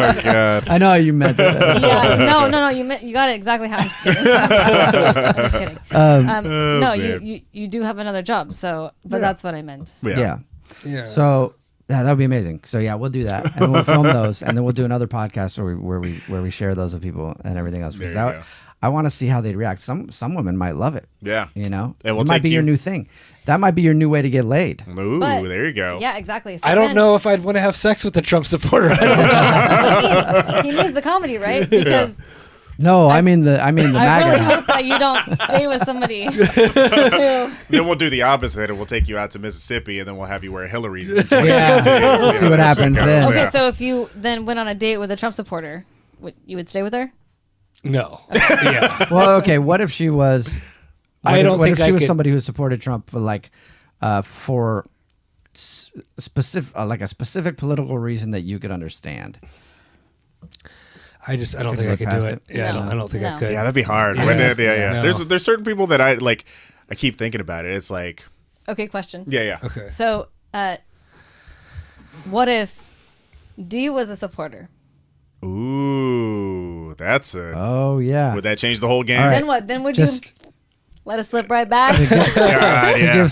Speaker 2: my god.
Speaker 3: I know how you meant that.
Speaker 4: Yeah, no, you got it exactly how. I'm just kidding. I'm just kidding. No, you do have another job, but that's what I meant.
Speaker 3: Yeah. So that would be amazing. So we'll do that, and we'll film those, and then we'll do another podcast where we share those with people and everything else. Because I want to see how they react. Some women might love it.
Speaker 2: Yeah.
Speaker 3: It might be your new thing. That might be your new way to get laid.
Speaker 2: Ooh, there you go.
Speaker 4: Yeah, exactly. So
Speaker 1: I don't know if I'd want to have sex with a Trump supporter. I don't know.
Speaker 4: he means the comedy, right? Because
Speaker 3: no, I mean the
Speaker 4: I
Speaker 3: MAGA.
Speaker 4: really hope that you don't stay with somebody who.
Speaker 2: Then we'll do the opposite, and we'll take you out to Mississippi, and then we'll have you wear Hillary.
Speaker 3: See what happens then.
Speaker 4: Okay, so if you then went on a date with a Trump supporter, you would stay with her?
Speaker 1: No.
Speaker 3: Yeah. Well, okay. What if she was?
Speaker 1: I don't think
Speaker 3: she was
Speaker 1: could...
Speaker 3: somebody who supported Trump, but for specific, a specific political reason that you could understand.
Speaker 1: I don't think I could do it. Yeah,
Speaker 4: no.
Speaker 1: I don't think I could.
Speaker 2: Yeah, that'd be hard.
Speaker 1: Yeah.
Speaker 2: No. There's certain people that I keep thinking about it. It's like.
Speaker 4: Okay, question.
Speaker 2: Yeah.
Speaker 1: Okay.
Speaker 4: So, what if D was a supporter?
Speaker 2: Ooh, that's a.
Speaker 3: Oh yeah.
Speaker 2: Would that change the whole game?
Speaker 3: Right.
Speaker 4: Then what? Then would you? Let us slip right back.
Speaker 3: To give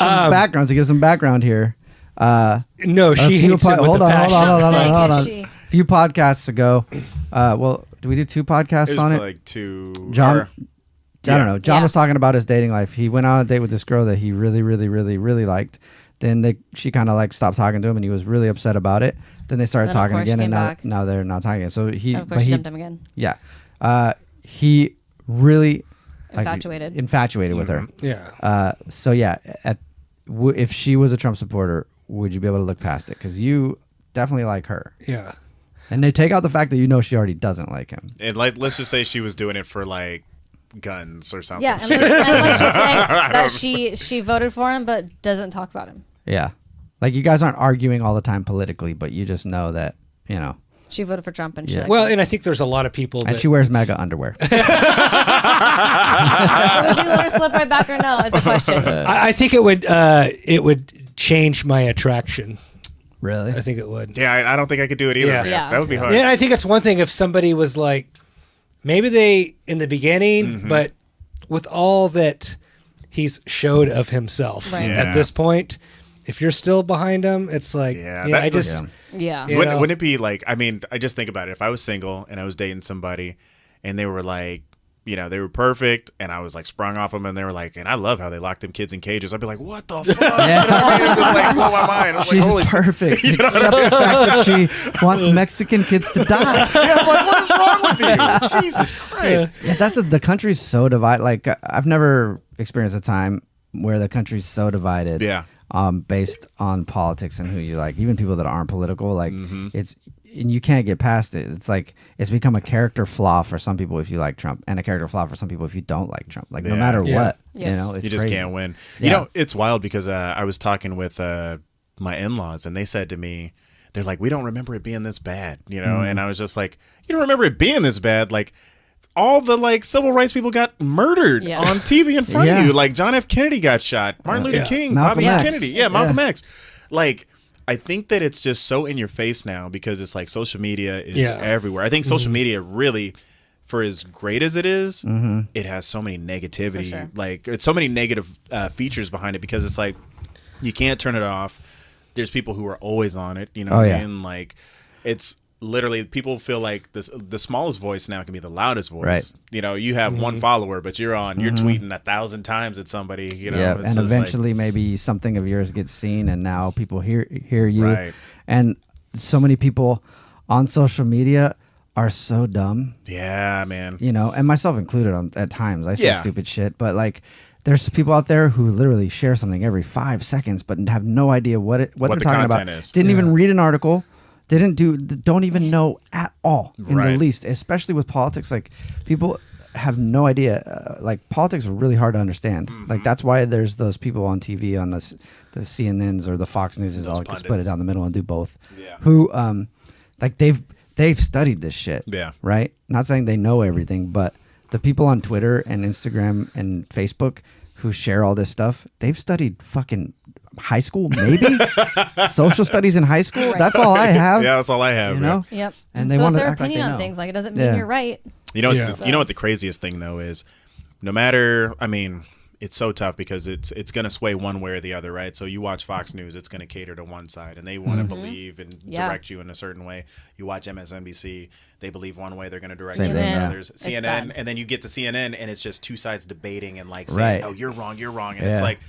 Speaker 3: some background here.
Speaker 1: No, she hates it with a passion.
Speaker 3: Hold on. A few podcasts ago, well, did we do 2 podcasts on it?
Speaker 2: Like 2.
Speaker 3: John, I don't know. John was talking about his dating life. He went on a date with this girl that he really, really, really, really liked. Then she kind of like stopped talking to him, and he was really upset about it. Then they started talking again, and now they're not talking again. So he dumped him again. Yeah, he really infatuated with her.
Speaker 1: Yeah.
Speaker 3: So yeah, if she was a Trump supporter, would you be able to look past it? Because you definitely like her.
Speaker 1: Yeah.
Speaker 3: And they take out the fact that she already doesn't like him.
Speaker 2: And let's just say she was doing it for like guns or something.
Speaker 4: Yeah, and let's just say that she voted for him but doesn't talk about him.
Speaker 3: Yeah. Like you guys aren't arguing all the time politically, but you just know that,
Speaker 4: she voted for Trump and she
Speaker 1: and I think there's a lot of people
Speaker 3: and she wears MAGA underwear.
Speaker 4: So would you let her slip right back or no? Is the question.
Speaker 1: I think it would change my attraction.
Speaker 3: Really?
Speaker 1: I think it would.
Speaker 2: Yeah, I don't think I could do it either. Yeah. That would be hard.
Speaker 1: Yeah, I think it's one thing if somebody was like, maybe they in the beginning, but with all that he's showed of himself at this point, if you're still behind him, it's like, wouldn't
Speaker 2: it be like, I mean, I just think about it. If I was single and I was dating somebody and they were like, they were perfect, and I was like sprung off them, and they were like, and I love how they lock them kids in cages. I'd be like, what the fuck?
Speaker 3: Yeah.
Speaker 2: You know what I mean? It just like blow my mind. I'm
Speaker 3: She's
Speaker 2: like, holy
Speaker 3: perfect, except the fact that she wants Mexican kids to die.
Speaker 2: Yeah, I'm like, what is wrong with you? Jesus Christ.
Speaker 3: Yeah, the country's so divided. Like I've never experienced a time where the country's so divided.
Speaker 2: Yeah.
Speaker 3: Based on politics and who you like, even people that aren't political, like and you can't get past it. It's like it's become a character flaw for some people if you like Trump, and a character flaw for some people if you don't like Trump. Like no matter what, it's
Speaker 2: you just
Speaker 3: crazy.
Speaker 2: can't win. Yeah. It's wild because I was talking with my in-laws, and they said to me, they're like, we don't remember it being this bad, and I was just like, you don't remember it being this bad? Like all the like civil rights people got murdered on TV in front of you. Like John F. Kennedy got shot, Martin Luther King,
Speaker 3: Malcolm
Speaker 2: Bobby
Speaker 3: X.
Speaker 2: Kennedy, Malcolm X. Like I think that it's just so in your face now because it's like social media is everywhere. I think social media really, for as great as it is, it has so many negativity.
Speaker 4: Sure.
Speaker 2: Like it's so many negative features behind it because it's like you can't turn it off. There's people who are always on it. What I mean? Like it's literally people feel like the smallest voice now can be the loudest voice.
Speaker 3: Right.
Speaker 2: You have one follower, but you're tweeting 1,000 times at somebody.
Speaker 3: And eventually maybe something of yours gets seen, and now people hear you.
Speaker 2: Right.
Speaker 3: And so many people on social media are so dumb.
Speaker 2: Yeah, man.
Speaker 3: And myself included at times. I say stupid shit, but like there's people out there who literally share something every 5 seconds, but have no idea what they're talking about. Didn't even read an article. Don't even know at all in the least, especially with politics. Like people have no idea. Like politics are really hard to understand. Like that's why there's those people on TV on the CNNs or the Fox News is all split it down the middle and do both. Yeah. Who like they've studied this shit. Yeah. Right. Not saying they know everything, but the people on Twitter and Instagram and Facebook who share all this stuff, they've studied fucking high school, maybe social studies in high school. That's all I have.
Speaker 2: Yeah, that's all I have.
Speaker 4: Yep.
Speaker 3: And they
Speaker 4: so
Speaker 3: want
Speaker 4: it's their
Speaker 3: to act
Speaker 4: opinion
Speaker 3: like they
Speaker 4: on
Speaker 3: know.
Speaker 4: things. Like it doesn't mean you're right.
Speaker 2: You know what the craziest thing though is, no matter. I mean, it's so tough because it's going to sway one way or the other, right? So you watch Fox News, it's going to cater to one side, and they want to believe and direct you in a certain way. You watch MSNBC, they believe one way, they're going to direct you in others. CNN, and then you get to CNN, and it's just two sides debating and like saying, "Oh, you're wrong," and it's like,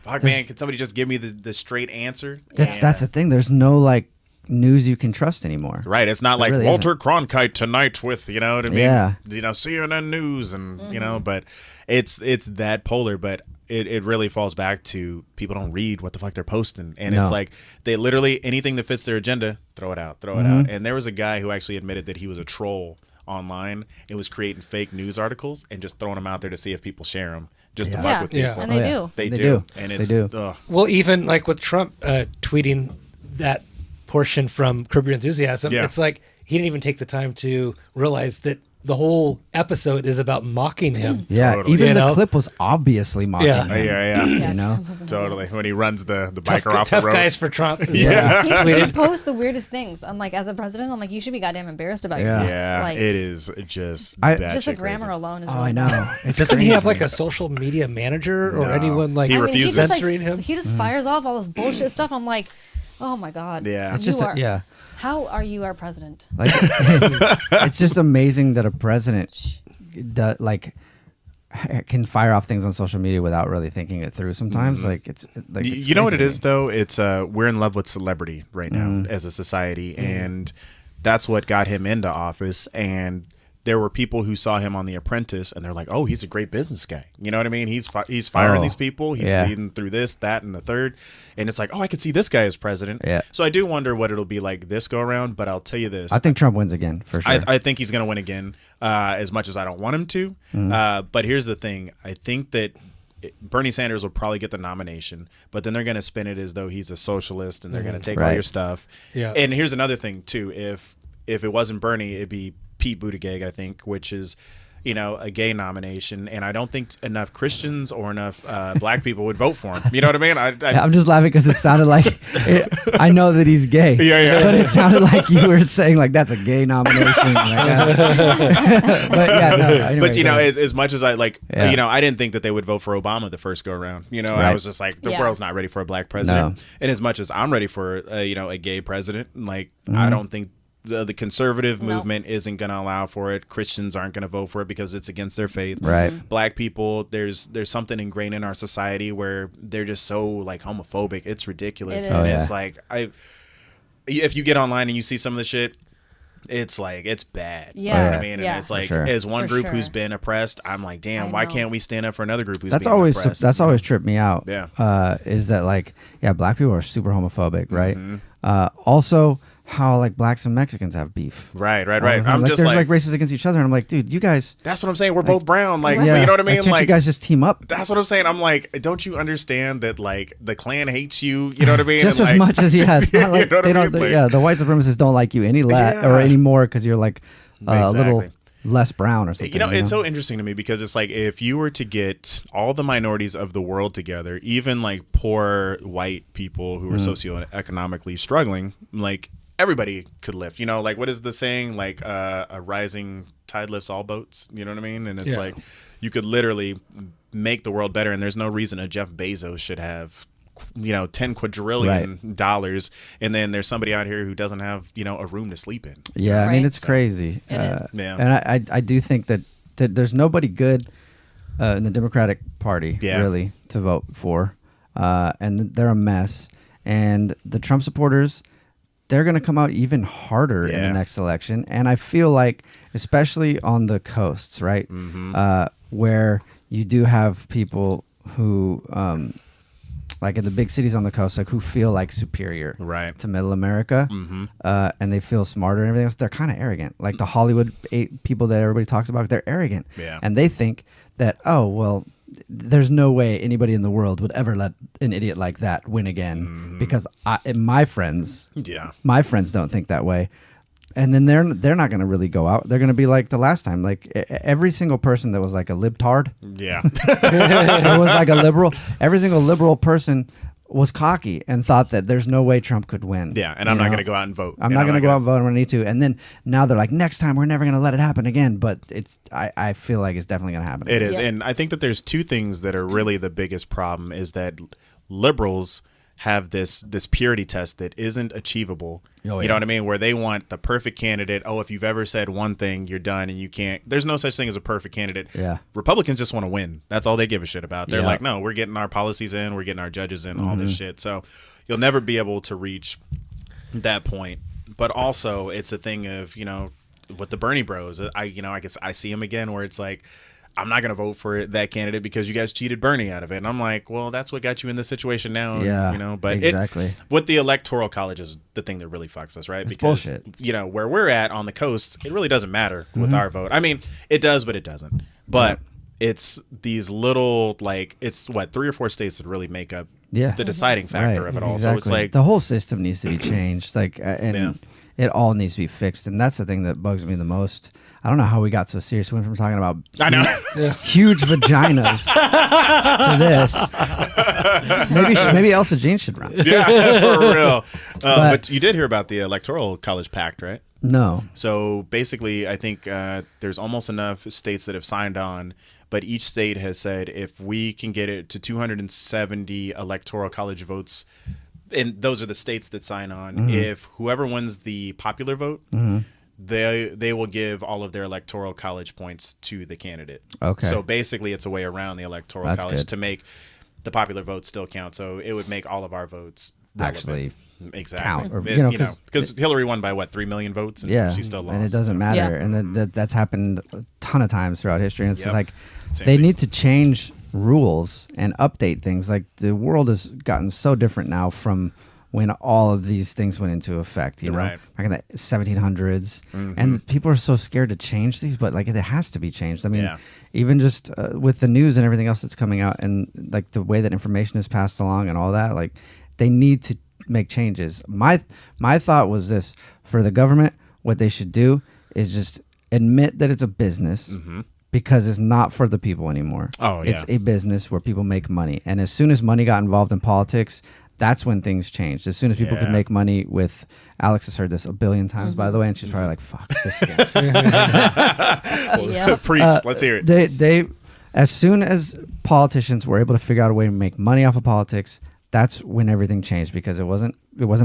Speaker 2: "Fuck, man, can somebody just give me the straight answer?"
Speaker 3: That's the thing. There's no like news you can trust anymore.
Speaker 2: Right. It's not like really Walter Cronkite tonight with, you know what I mean?
Speaker 3: Yeah.
Speaker 2: CNN News and, but it's that polar, but it really falls back to people don't read what the fuck they're posting. And it's like they literally, anything that fits their agenda, throw it out. And there was a guy who actually admitted that he was a troll online and was creating fake news articles and just throwing them out there to see if people share them. Just to fuck with people.
Speaker 4: And they do.
Speaker 2: They do. And it's,
Speaker 3: they do.
Speaker 1: Well, even like with Trump tweeting that portion from Curb Your Enthusiasm, it's like he didn't even take the time to realize that the whole episode is about mocking him.
Speaker 3: Yeah,
Speaker 2: Totally.
Speaker 3: even
Speaker 1: You
Speaker 3: the
Speaker 1: know?
Speaker 3: clip was obviously mocking
Speaker 1: Yeah.
Speaker 3: him.
Speaker 2: Yeah.
Speaker 3: You know?
Speaker 2: Totally. When he runs the
Speaker 1: Tough,
Speaker 2: biker off the
Speaker 1: tough
Speaker 2: road.
Speaker 1: guys for Trump.
Speaker 2: Yeah.
Speaker 4: He posts the weirdest things. I'm like, as a president, I'm like, you should be goddamn embarrassed about yourself.
Speaker 2: Yeah,
Speaker 4: Like,
Speaker 2: it is just
Speaker 4: just the
Speaker 2: batshit
Speaker 4: grammar
Speaker 2: crazy.
Speaker 4: alone is
Speaker 3: Oh,
Speaker 4: really
Speaker 3: I know.
Speaker 4: bad.
Speaker 3: It's
Speaker 1: Doesn't he
Speaker 3: crazy.
Speaker 1: have like a social media manager or
Speaker 2: No.
Speaker 1: anyone like
Speaker 2: He
Speaker 4: I mean,
Speaker 2: refuses.
Speaker 4: just,
Speaker 1: censoring him?
Speaker 4: He just fires off all this bullshit stuff. I'm like, oh my God.
Speaker 2: Yeah.
Speaker 3: It's
Speaker 4: You
Speaker 3: just
Speaker 4: are,
Speaker 3: yeah.
Speaker 4: How are you our president?
Speaker 3: Like it's just amazing that a president can fire off things on social media without really thinking it through. Sometimes, like it's like it's
Speaker 2: You know what
Speaker 3: crazy
Speaker 2: it
Speaker 3: to
Speaker 2: is
Speaker 3: me.
Speaker 2: though? It's we're in love with celebrity right now as a society, and that's what got him into office. And there were people who saw him on The Apprentice, and they're like, "Oh, he's a great business guy." You know what I mean? He's firing these people. He's leading through this, that, and the third. And it's like, "Oh, I could see this guy as president."
Speaker 3: Yeah.
Speaker 2: So I do wonder what it'll be like this go around. But I'll tell you this:
Speaker 3: I think Trump wins again for sure.
Speaker 2: I think he's going to win again, as much as I don't want him to. But here's the thing. I think that Bernie Sanders will probably get the nomination, but then they're going to spin it as though he's a socialist, and they're going to take all
Speaker 3: Right.
Speaker 2: your stuff.
Speaker 1: Yeah.
Speaker 2: And here's another thing, too. If it wasn't Bernie, it'd be Pete Buttigieg, I think, which is, a gay nomination. And I don't think enough Christians or enough black people would vote for him. You know what I mean?
Speaker 3: I'm just laughing because it sounded like I know that he's gay.
Speaker 2: Yeah.
Speaker 3: But it sounded like you were saying like that's a gay nomination. But yeah, no, anyway,
Speaker 2: But
Speaker 3: go ahead.
Speaker 2: as much as I
Speaker 3: Yeah.
Speaker 2: I didn't think that they would vote for Obama the first go around. I
Speaker 3: Right.
Speaker 2: was just like, the
Speaker 4: Yeah.
Speaker 2: world's not ready for a black president. And as much as I'm ready for a gay president, I don't think the conservative movement isn't going to allow for it. Christians aren't going to vote for it because it's against their faith.
Speaker 3: Right.
Speaker 2: Black people, there's something ingrained in our society where they're just so homophobic. It's ridiculous.
Speaker 4: It is.
Speaker 2: And
Speaker 3: Oh, yeah.
Speaker 2: it's like if you get online and you see some of the shit, it's like it's bad.
Speaker 4: Yeah.
Speaker 2: You know what I
Speaker 3: Yeah.
Speaker 2: mean?
Speaker 4: Yeah.
Speaker 2: And it's like
Speaker 3: sure.
Speaker 2: as one
Speaker 4: For
Speaker 2: group
Speaker 4: sure.
Speaker 2: who's been oppressed, I'm like, damn, why
Speaker 4: know.
Speaker 2: can't we stand up for another group who's
Speaker 3: That's
Speaker 2: being
Speaker 3: always
Speaker 2: oppressed?
Speaker 3: tripped me out.
Speaker 2: Yeah.
Speaker 3: Is that black people are super homophobic, right?
Speaker 2: Mm-hmm.
Speaker 3: Also, how blacks and Mexicans have beef.
Speaker 2: Right.
Speaker 3: All the time.
Speaker 2: I'm just
Speaker 3: they're
Speaker 2: like,
Speaker 3: racist against each other, and I'm like, dude, you guys.
Speaker 2: that's what I'm saying. We're both brown. You know what I mean?
Speaker 3: Can't you guys just team up?
Speaker 2: That's what I'm saying. I'm like, don't you understand that the Klan hates you? You know what I mean?
Speaker 3: Just
Speaker 2: And,
Speaker 3: as much as it's not like
Speaker 2: You know what
Speaker 3: they
Speaker 2: I
Speaker 3: don't.
Speaker 2: mean?
Speaker 3: The white supremacists don't like you any
Speaker 2: Yeah.
Speaker 3: or anymore because you're a little
Speaker 2: Exactly.
Speaker 3: less brown or something.
Speaker 2: It's so interesting to me because it's like if you were to get all the minorities of the world together, even poor white people who are socioeconomically struggling, everybody could lift. What is the saying? A rising tide lifts all boats. You know what I mean? And it's you could literally make the world better, and there's no reason a Jeff Bezos should have 10 quadrillion dollars, and then there's somebody out here who doesn't have a room to sleep in.
Speaker 3: Yeah, I mean
Speaker 4: Right.
Speaker 3: it's crazy.
Speaker 4: It is.
Speaker 2: Yeah.
Speaker 3: And I do think that there's nobody good in the Democratic Party really to vote for, and they're a mess. And the Trump supporters, they're going to come out even harder in the next election. And I feel like, especially on the coasts, right, where you do have people who, in the big cities on the coast, who feel superior
Speaker 2: Right.
Speaker 3: to Middle America, and they feel smarter and everything else. They're kind of arrogant. Like the Hollywood people that everybody talks about, they're arrogant, and they think that there's no way anybody in the world would ever let an idiot like that win again because my friends don't think that way. And then they're not going to really go out. They're going to be like the last time. Every single person that was a libtard, it was a liberal. Every single liberal person was cocky and thought that there's no way Trump could win.
Speaker 2: Yeah, and I'm not going to go out and vote.
Speaker 3: I'm not going to go out and vote when I need to. And then now they're like, next time we're never going to let it happen again. But I feel like it's definitely going to happen.
Speaker 2: It is. And I think that there's two things that are really the biggest problem is that liberals have this purity test that isn't achievable.
Speaker 3: Oh,
Speaker 2: You know what I mean? Where they want the perfect candidate. Oh, if you've ever said one thing, you're done and you can't. There's no such thing as a perfect candidate.
Speaker 3: Yeah.
Speaker 2: Republicans just want to win. That's all they give a shit about. They're
Speaker 3: Yeah.
Speaker 2: like, no, we're getting our policies in. We're getting our judges in, all this shit. So you'll never be able to reach that point. But also it's a thing of, with the Bernie bros, I guess I see them again where it's like, I'm not going to vote for that candidate because you guys cheated Bernie out of it. And I'm like, well, that's what got you in this situation now.
Speaker 3: Yeah,
Speaker 2: but
Speaker 3: exactly.
Speaker 2: With the Electoral College is the thing that really fucks us, right?
Speaker 3: It's
Speaker 2: because,
Speaker 3: bullshit.
Speaker 2: Where we're at on the coasts, it really doesn't matter with our vote. I mean, it does, but it doesn't. But it's these little, it's 3 or 4 states that really make up the deciding factor of it all.
Speaker 3: Exactly.
Speaker 2: So it's like,
Speaker 3: the whole system needs to be changed. And it all needs to be fixed, and that's the thing that bugs me the most. I don't know how we got so serious. We went from talking about huge vaginas to this. Maybe Elsa Jean should run.
Speaker 2: Yeah, for real. But you did hear about the Electoral College Pact, right?
Speaker 3: No.
Speaker 2: So basically, I think there's almost enough states that have signed on, but each state has said if we can get it to 270 Electoral College votes, and those are the states that sign on, if whoever wins the popular vote, they will give all of their Electoral College points to the candidate. Okay. So basically, it's a way around the Electoral College to make the popular vote still count. So it would make all of our votes relevant.
Speaker 3: Actually
Speaker 2: exactly
Speaker 3: count, or,
Speaker 2: because Hillary won by what, 3 million votes, and she still lost,
Speaker 3: and it doesn't matter, and that's happened a ton of times throughout history, and it's like they need to change rules and update things. Like the world has gotten so different now from when all of these things went into effect, you know, back in the 1700s, and people are so scared to change these, but like it has to be changed. I mean, even just with the news and everything else that's coming out, and like the way that information is passed along and all that, like they need to make changes. My thought was this: for the government, what they should do is just admit that it's a business, because it's not for the people anymore. It's a business where people make money, and as soon as money got involved in politics, that's when things changed. As soon as people could make money with, Alex has heard this a billion times, by the way, and she's probably like, "Fuck this again."
Speaker 2: Preach. Let's hear it.
Speaker 3: They, as soon as politicians were able to figure out a way to make money off of politics, that's when everything changed, because it wasn't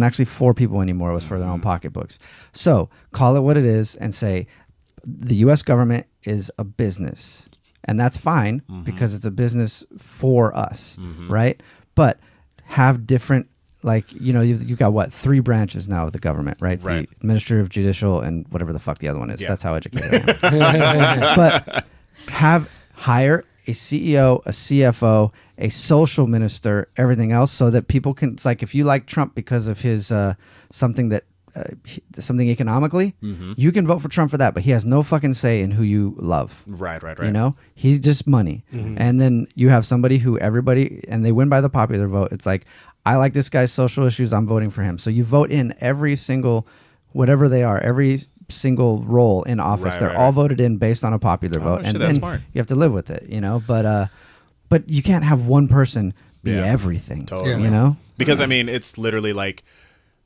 Speaker 3: actually for people anymore. It was for their own pocketbooks. So call it what it is and say the U.S. government is a business, and that's fine because it's a business for us, right? But have different, like, you know, you've got what, 3 branches now of the government, right? The administrative, judicial, and whatever the fuck the other one is. That's how educated I am. But hire a CEO, a CFO, a social minister, everything else, so that people can, it's like if you like Trump because of his something economically, you can vote for Trump for that, but he has no fucking say in who you love. Right. You know, he's just money. And then you have somebody who everybody, and they win by the popular vote. It's like, I like this guy's social issues, I'm voting for him. So you vote in every single, whatever they are, every single role in office. They're all voted in based on a popular vote, and then you have to live with it, you know. But you can't have one person be everything, you know.
Speaker 2: Because I mean, it's literally like,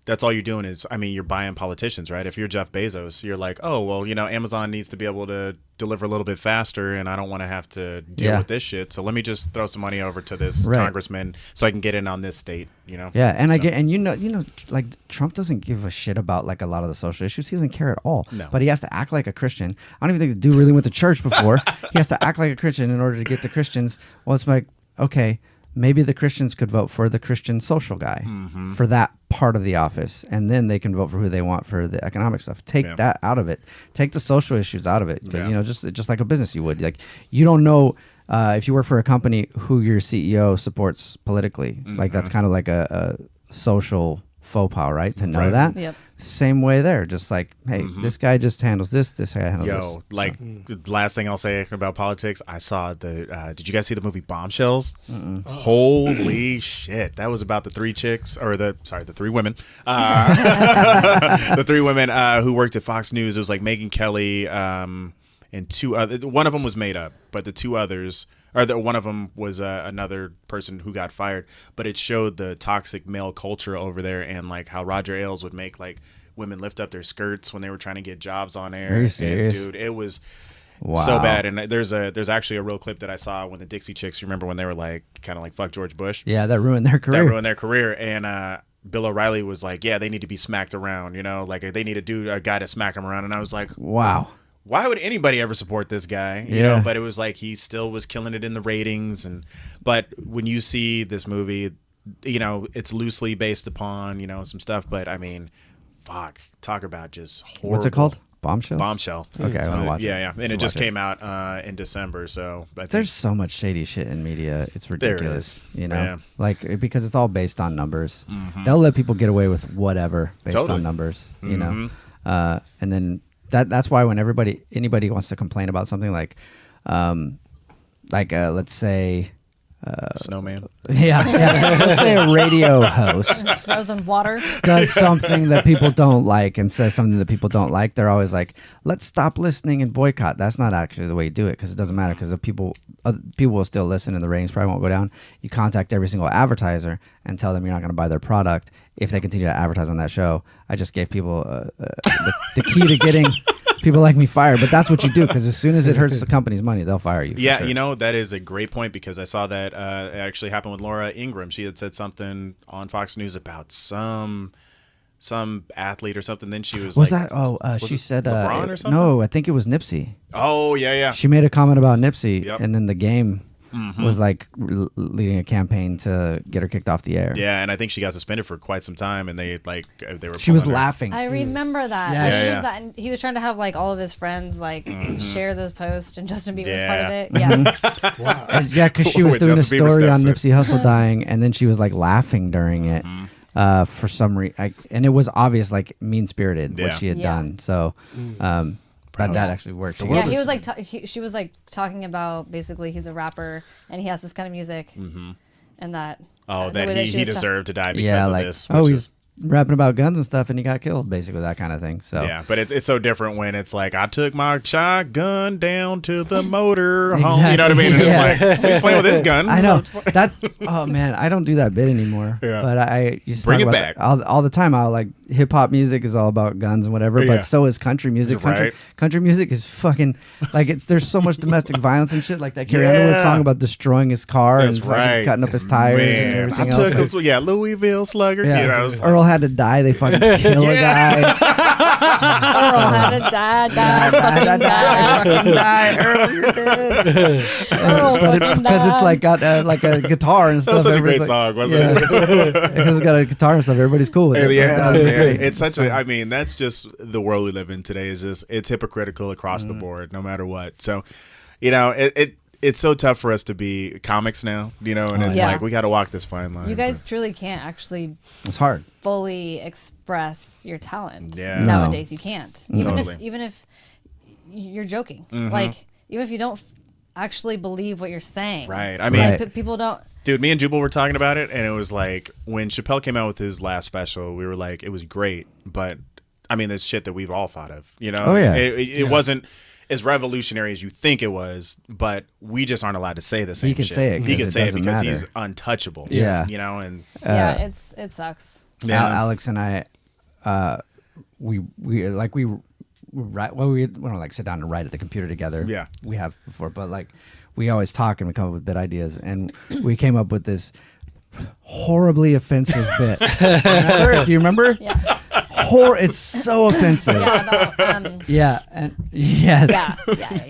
Speaker 2: that's all you're doing is, I mean, you're buying politicians, right? If you're Jeff Bezos, you're like, oh, well, you know, Amazon needs to be able to deliver a little bit faster, and I don't want to have to deal with this shit. So let me just throw some money over to this congressman so I can get in on this state, you know?
Speaker 3: Yeah, and you know, like Trump doesn't give a shit about like a lot of the social issues. He doesn't care at all. No. But he has to act like a Christian. I don't even think the dude really went to church before. He has to act like a Christian in order to get the Christians. Well, it's like, okay, maybe the Christians could vote for the Christian social guy for that part of the office, and then they can vote for who they want for the economic stuff. Take that out of it. Take the social issues out of it, because you know, just like a business you would. Like, you don't know if you work for a company who your CEO supports politically. Like, that's kind of like a social faux pas, right? To know that. Yep. Same way there. Just like, hey, this guy just handles this guy handles this.
Speaker 2: Like, last thing I'll say about politics, I saw did you guys see the movie Bombshells? Holy shit. That was about the 3 chicks, or the 3 women. The 3 women who worked at Fox News. It was like Megyn Kelly and 2 other. One of them was made up, but the 2 others, one of them was another person who got fired, but it showed the toxic male culture over there, and like how Roger Ailes would make like women lift up their skirts when they were trying to get jobs on air.
Speaker 3: Are you serious?
Speaker 2: And, dude, it was so bad. And there's actually a real clip that I saw when the Dixie Chicks, you remember when they were like kind of like fuck George Bush?
Speaker 3: Yeah, that ruined their career.
Speaker 2: And Bill O'Reilly was like, yeah, they need to be smacked around, you know, like they need a guy to smack them around. And I was like,
Speaker 3: wow.
Speaker 2: Why would anybody ever support this guy? You know, but it was like he still was killing it in the ratings. But when you see this movie, you know, it's loosely based upon, you know, some stuff. But I mean, fuck, talk about just horrible.
Speaker 3: What's it called? Bombshell?
Speaker 2: Bombshell.
Speaker 3: Okay, I'm gonna watch it.
Speaker 2: Yeah. And it just came out in December. So
Speaker 3: there's so much shady shit in media. It's ridiculous. You know, like, because it's all based on numbers. They'll let people get away with whatever based on numbers. You know, and then. That's why when anybody wants to complain about something like let's say
Speaker 2: Snowman.
Speaker 3: Yeah, let's say a radio host
Speaker 4: Frozen water.
Speaker 3: does something that people don't like and says something that people don't like, they're always like, let's stop listening and boycott. That's not actually the way you do it, because it doesn't matter, because the people will still listen and the ratings probably won't go down. You contact every single advertiser and tell them you're not going to buy their product if they continue to advertise on that show. I just gave people the key to getting people like me fired, but that's what you do, because as soon as it hurts the company's money, they'll fire you.
Speaker 2: Yeah,
Speaker 3: sure.
Speaker 2: you know, that is a great point, because I saw that it actually happened with Laura Ingraham. She had said something on Fox News about some athlete or something. Then she was like,
Speaker 3: that? Oh, she said
Speaker 2: LeBron or something?
Speaker 3: No, I think it was Nipsey.
Speaker 2: Oh yeah.
Speaker 3: She made a comment about Nipsey,
Speaker 2: Yep.
Speaker 3: and then the game was like leading a campaign to get her kicked off the air.
Speaker 2: Yeah, and I think she got suspended for quite some time, and they were.
Speaker 3: She was
Speaker 2: pulling her.
Speaker 3: laughing.
Speaker 4: I remember that.
Speaker 3: Yeah.
Speaker 4: I
Speaker 2: Yeah,
Speaker 4: remember
Speaker 2: yeah.
Speaker 4: that. And he was trying to have like all of his friends like share this post, and Justin Bieber was part of
Speaker 2: Yeah.
Speaker 4: it. Yeah.
Speaker 3: Yeah, because she was
Speaker 2: When
Speaker 3: doing a
Speaker 2: Justin Bieber
Speaker 3: story on
Speaker 2: steps in.
Speaker 3: Nipsey Hussle dying, and then she was like laughing during it for some reason, and it was obvious, like mean spirited what
Speaker 2: Yeah.
Speaker 3: she had
Speaker 4: Yeah.
Speaker 3: done. So that actually worked. The
Speaker 4: Yeah,
Speaker 3: world
Speaker 4: he
Speaker 3: is-
Speaker 4: was like, she was like talking about basically he's a rapper and he has this kind of music, and that.
Speaker 2: Oh,
Speaker 4: the way
Speaker 2: that
Speaker 4: she
Speaker 2: he
Speaker 4: was
Speaker 2: deserved to die because
Speaker 3: yeah,
Speaker 2: of
Speaker 3: like
Speaker 2: this.
Speaker 3: oh,
Speaker 2: which
Speaker 3: he's
Speaker 2: is-
Speaker 3: rapping about guns and stuff, and he got killed, basically that kind of thing. So
Speaker 2: Yeah, but it's so different when it's like, I took my shotgun down to the motor home. You know what I mean? And
Speaker 3: Yeah.
Speaker 2: it's like, he's playing with his gun.
Speaker 3: I know
Speaker 2: So
Speaker 3: that's oh man, I don't do that bit anymore.
Speaker 2: Yeah.
Speaker 3: But I used to
Speaker 2: Bring
Speaker 3: talk
Speaker 2: it
Speaker 3: about
Speaker 2: back.
Speaker 3: that all the time. I'll like hip hop music is all about guns and whatever,
Speaker 2: Yeah.
Speaker 3: but so is country music.
Speaker 2: Right.
Speaker 3: Country music is fucking like there's so much domestic violence and shit, like that Carrie
Speaker 2: Yeah.
Speaker 3: Underwood song about destroying his car
Speaker 2: That's
Speaker 3: and fucking
Speaker 2: right.
Speaker 3: cutting up his tires and
Speaker 2: Man,
Speaker 3: everything
Speaker 2: I
Speaker 3: else.
Speaker 2: took him, Louisville Slugger.
Speaker 3: Yeah.
Speaker 2: You know, it's like,
Speaker 3: Earl had to die. They fucking kill a guy.
Speaker 4: Earl had to die,
Speaker 3: fucking die. Earl, you're dead.
Speaker 4: Earl fucking
Speaker 3: Because it's
Speaker 4: died.
Speaker 3: like got like a guitar and
Speaker 2: that
Speaker 3: stuff.
Speaker 2: was such a great
Speaker 3: Everybody's
Speaker 2: song,
Speaker 3: like,
Speaker 2: wasn't it?
Speaker 3: Because it's got a guitar and stuff. Everybody's cool with it.
Speaker 2: Yeah,
Speaker 3: That was great.
Speaker 2: it's such a. I mean, that's just the world we live in today. Is just it's hypocritical across the board, no matter what. So, you know, it's so tough for us to be comics now. You know, and it's
Speaker 4: Yeah.
Speaker 2: like we got to walk this fine line.
Speaker 4: You guys truly can't actually
Speaker 3: It's hard.
Speaker 4: fully express your talent.
Speaker 2: Yeah. No.
Speaker 4: Nowadays you can't.
Speaker 2: Totally.
Speaker 4: Even if you're joking. Like even if you don't actually believe what you're saying.
Speaker 2: Right. I mean,
Speaker 3: Right.
Speaker 4: Like, people don't.
Speaker 2: dude, me and Jubal were talking about it, and it was like when Chappelle came out with his last special, we were like, it was great, but I mean, there's shit that we've all thought of. You know?
Speaker 3: Oh, yeah.
Speaker 2: It wasn't as revolutionary as you think it was, but we just aren't alled to say the same
Speaker 3: He can
Speaker 2: shit.
Speaker 3: say it
Speaker 2: He
Speaker 3: 'cause
Speaker 2: can
Speaker 3: it
Speaker 2: say it
Speaker 3: doesn't
Speaker 2: because
Speaker 3: matter.
Speaker 2: he's untouchable.
Speaker 3: Yeah.
Speaker 2: You know, and
Speaker 4: Yeah, it sucks.
Speaker 2: yeah.
Speaker 3: Alex and I, we write. Well, we don't like sit down and write at the computer together.
Speaker 2: Yeah.
Speaker 3: we have before, but like we always talk and we come up with bit ideas, and we came up with this horribly offensive bit. Remember? Do you remember?
Speaker 4: Yeah.
Speaker 3: It's so offensive.
Speaker 4: Yeah. About,
Speaker 3: Yeah, and yes.
Speaker 4: yeah.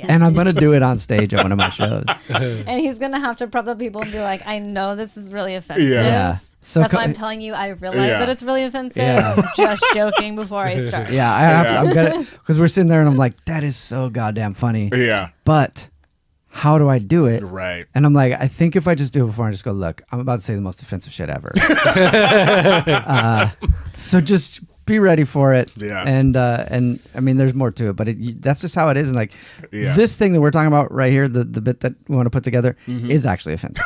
Speaker 3: And I'm gonna do it on stage at one of my shows.
Speaker 4: And he's gonna have to prep the people and be like, I know this is really offensive.
Speaker 3: Yeah. So
Speaker 4: That's
Speaker 3: co-
Speaker 4: why I'm telling you. I realize
Speaker 2: Yeah.
Speaker 4: that it's really offensive.
Speaker 3: Yeah.
Speaker 4: I'm just joking before I start.
Speaker 3: Yeah, I'm gonna, because we're sitting there and I'm like, that is so goddamn funny.
Speaker 2: Yeah.
Speaker 3: But how do I do it?
Speaker 2: Right.
Speaker 3: And I'm like, I think if I just do it before I just go, look, I'm about to say the most offensive shit ever. So just be ready for it.
Speaker 2: Yeah.
Speaker 3: And I mean, there's more to it, but that's just how it is. And like
Speaker 2: Yeah.
Speaker 3: this thing that we're talking about right here, the bit that we want to put together is actually offensive.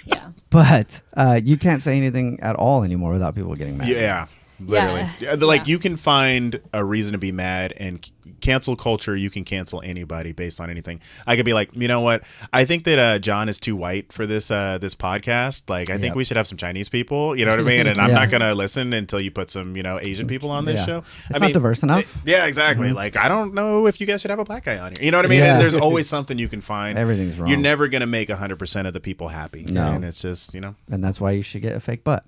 Speaker 4: Yeah.
Speaker 3: But you can't say anything at all anymore without people getting mad.
Speaker 2: Yeah. Literally.
Speaker 4: Yeah.
Speaker 2: Like
Speaker 4: Yeah.
Speaker 2: you can find a reason to be mad, and cancel culture, you can cancel anybody based on anything. I could be like, you know what? I think that John is too white for this this podcast. Like, I think we should have some Chinese people. You know what I mean? And I'm not gonna listen until you put some, Asian people on this
Speaker 3: Yeah.
Speaker 2: show.
Speaker 3: It's not diverse enough.
Speaker 2: Yeah, exactly. Like, I don't know if you guys should have a black guy on here. You know what I mean?
Speaker 3: Yeah.
Speaker 2: And there's always something you can find.
Speaker 3: Everything's wrong.
Speaker 2: You're never gonna make 100% of the people happy.
Speaker 3: No.
Speaker 2: And it's just,
Speaker 3: And that's why you should get a fake butt.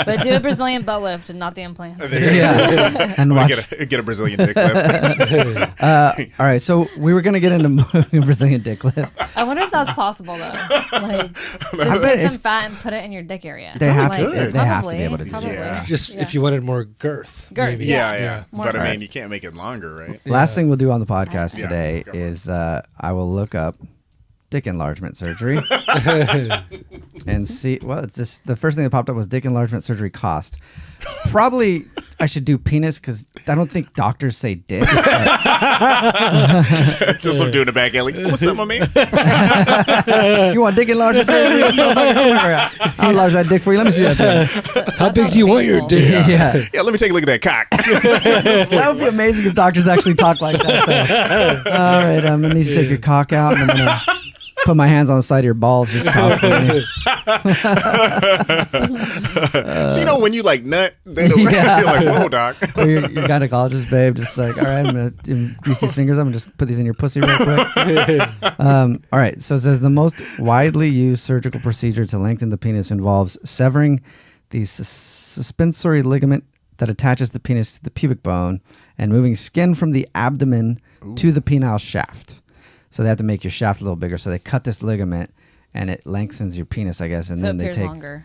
Speaker 4: But do a Brazilian butt lift and not the implant.
Speaker 3: Yeah. And watch.
Speaker 2: Get a Brazilian dick lift.
Speaker 3: All right, so we were gonna get into Brazilian dick lift.
Speaker 4: I wonder if that's possible though. Like,
Speaker 3: I
Speaker 4: just
Speaker 3: bet
Speaker 4: take
Speaker 3: it's-
Speaker 4: some fat and put it in your dick area.
Speaker 3: They have
Speaker 4: Like,
Speaker 3: to. They have to be
Speaker 4: probably,
Speaker 3: able to do
Speaker 4: probably.
Speaker 2: that.
Speaker 1: Just
Speaker 4: Yeah.
Speaker 1: if you wanted more girth.
Speaker 4: Girth,
Speaker 1: maybe.
Speaker 2: Yeah,
Speaker 4: Yeah.
Speaker 2: yeah.
Speaker 4: More
Speaker 2: But I
Speaker 4: fat.
Speaker 2: mean, you can't make it longer, right?
Speaker 3: Last thing we'll do on the podcast
Speaker 2: Yeah.
Speaker 3: today
Speaker 2: Go for it.
Speaker 3: is I will look up dick enlargement surgery. And see, well, the first thing that popped up was dick enlargement surgery cost. Probably I should do penis because I don't think doctors say dick.
Speaker 2: Just I'm doing a back alley. What's up, my man?
Speaker 3: You want dick enlargement surgery? I'll enlarge that dick for you. Let me see that thing.
Speaker 1: How big do you want your dick?
Speaker 3: Yeah.
Speaker 2: Yeah, let me take a look at that cock.
Speaker 3: That would be amazing if doctors actually talk like that. Though. All right, I'm gonna need you to take your cock out, and I'm gonna put my hands on the side of your balls. Just cough for me.
Speaker 2: So you know when you like nut, they don't you're like, whoa, doc.
Speaker 3: Or your gynecologist, babe, just like, all right, I'm gonna grease these fingers. I'm gonna just put these in your pussy real quick. All right, so it says the most widely used surgical procedure to lengthen the penis involves severing the suspensory ligament that attaches the penis to the pubic bone and moving skin from the abdomen to the penile shaft. So they have to make your shaft a little bigger. So they cut this ligament and it lengthens your penis, I guess. And
Speaker 4: So
Speaker 3: then
Speaker 4: it appears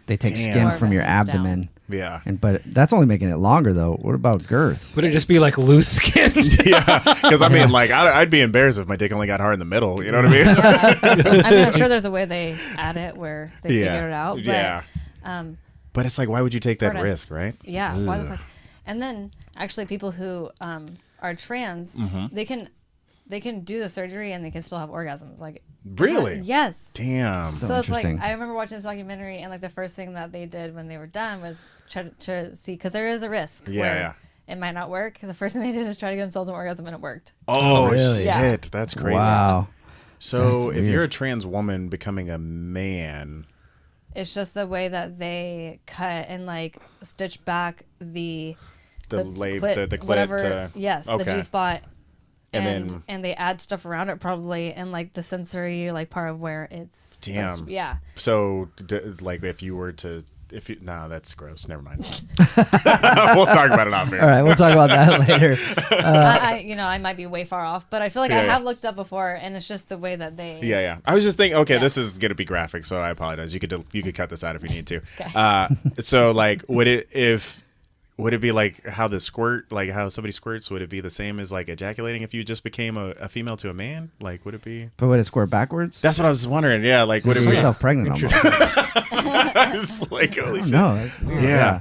Speaker 3: they take
Speaker 4: longer.
Speaker 3: skin from your abdomen.
Speaker 2: Yeah.
Speaker 3: But that's only making it longer though. What about girth?
Speaker 1: Would it just be like loose skin?
Speaker 2: Yeah, because I mean, like, I'd be embarrassed if my dick only got hard in the middle. You know what I mean?
Speaker 4: Yeah. I mean, I'm sure there's a way they add it where they figure it out. But,
Speaker 2: Yeah. But it's like, why would you take that risk, right?
Speaker 4: Yeah. Why the fuck? And then actually, people who are trans, they can do the surgery and they can still have orgasms. Like,
Speaker 2: Really?
Speaker 4: Yes.
Speaker 2: Damn.
Speaker 4: So it's like, I remember watching this documentary and like the first thing that they did when they were done was try to see, because there is a risk where it might not work. The first thing they did is try to get themselves an orgasm and it worked.
Speaker 2: Oh,
Speaker 3: really?
Speaker 2: shit.
Speaker 4: Yeah.
Speaker 2: That's crazy.
Speaker 3: Wow.
Speaker 2: So
Speaker 3: That's
Speaker 2: if
Speaker 3: weird.
Speaker 2: you're a trans woman becoming a man,
Speaker 4: It's just the way that they cut and like stitch back the
Speaker 2: clit
Speaker 4: whatever,
Speaker 2: to,
Speaker 4: yes,
Speaker 2: okay.
Speaker 4: the G spot.
Speaker 2: And
Speaker 4: And they add stuff around it probably, and like the sensory like part of where it's
Speaker 2: damn. So like if you were to no, that's gross. Never mind. We'll talk about it off here.
Speaker 3: All right, we'll talk about that later.
Speaker 4: I might be way far off, but I feel like I have looked up before, and it's just the way that they.
Speaker 2: Yeah. I was just thinking. Okay, this is gonna be graphic, so I apologize. You could cut this out if you need to.
Speaker 4: Okay.
Speaker 2: So like, would it be like how the squirt, like how somebody squirts? Would it be the same as like ejaculating if you just became a female to a man? Like, would it be?
Speaker 3: But would it squirt backwards?
Speaker 2: That's what I was wondering. Yeah, like would it
Speaker 3: Put
Speaker 2: be?
Speaker 3: yourself pregnant almost.
Speaker 2: It's like holy shit.
Speaker 3: No, that's weird.
Speaker 2: Yeah.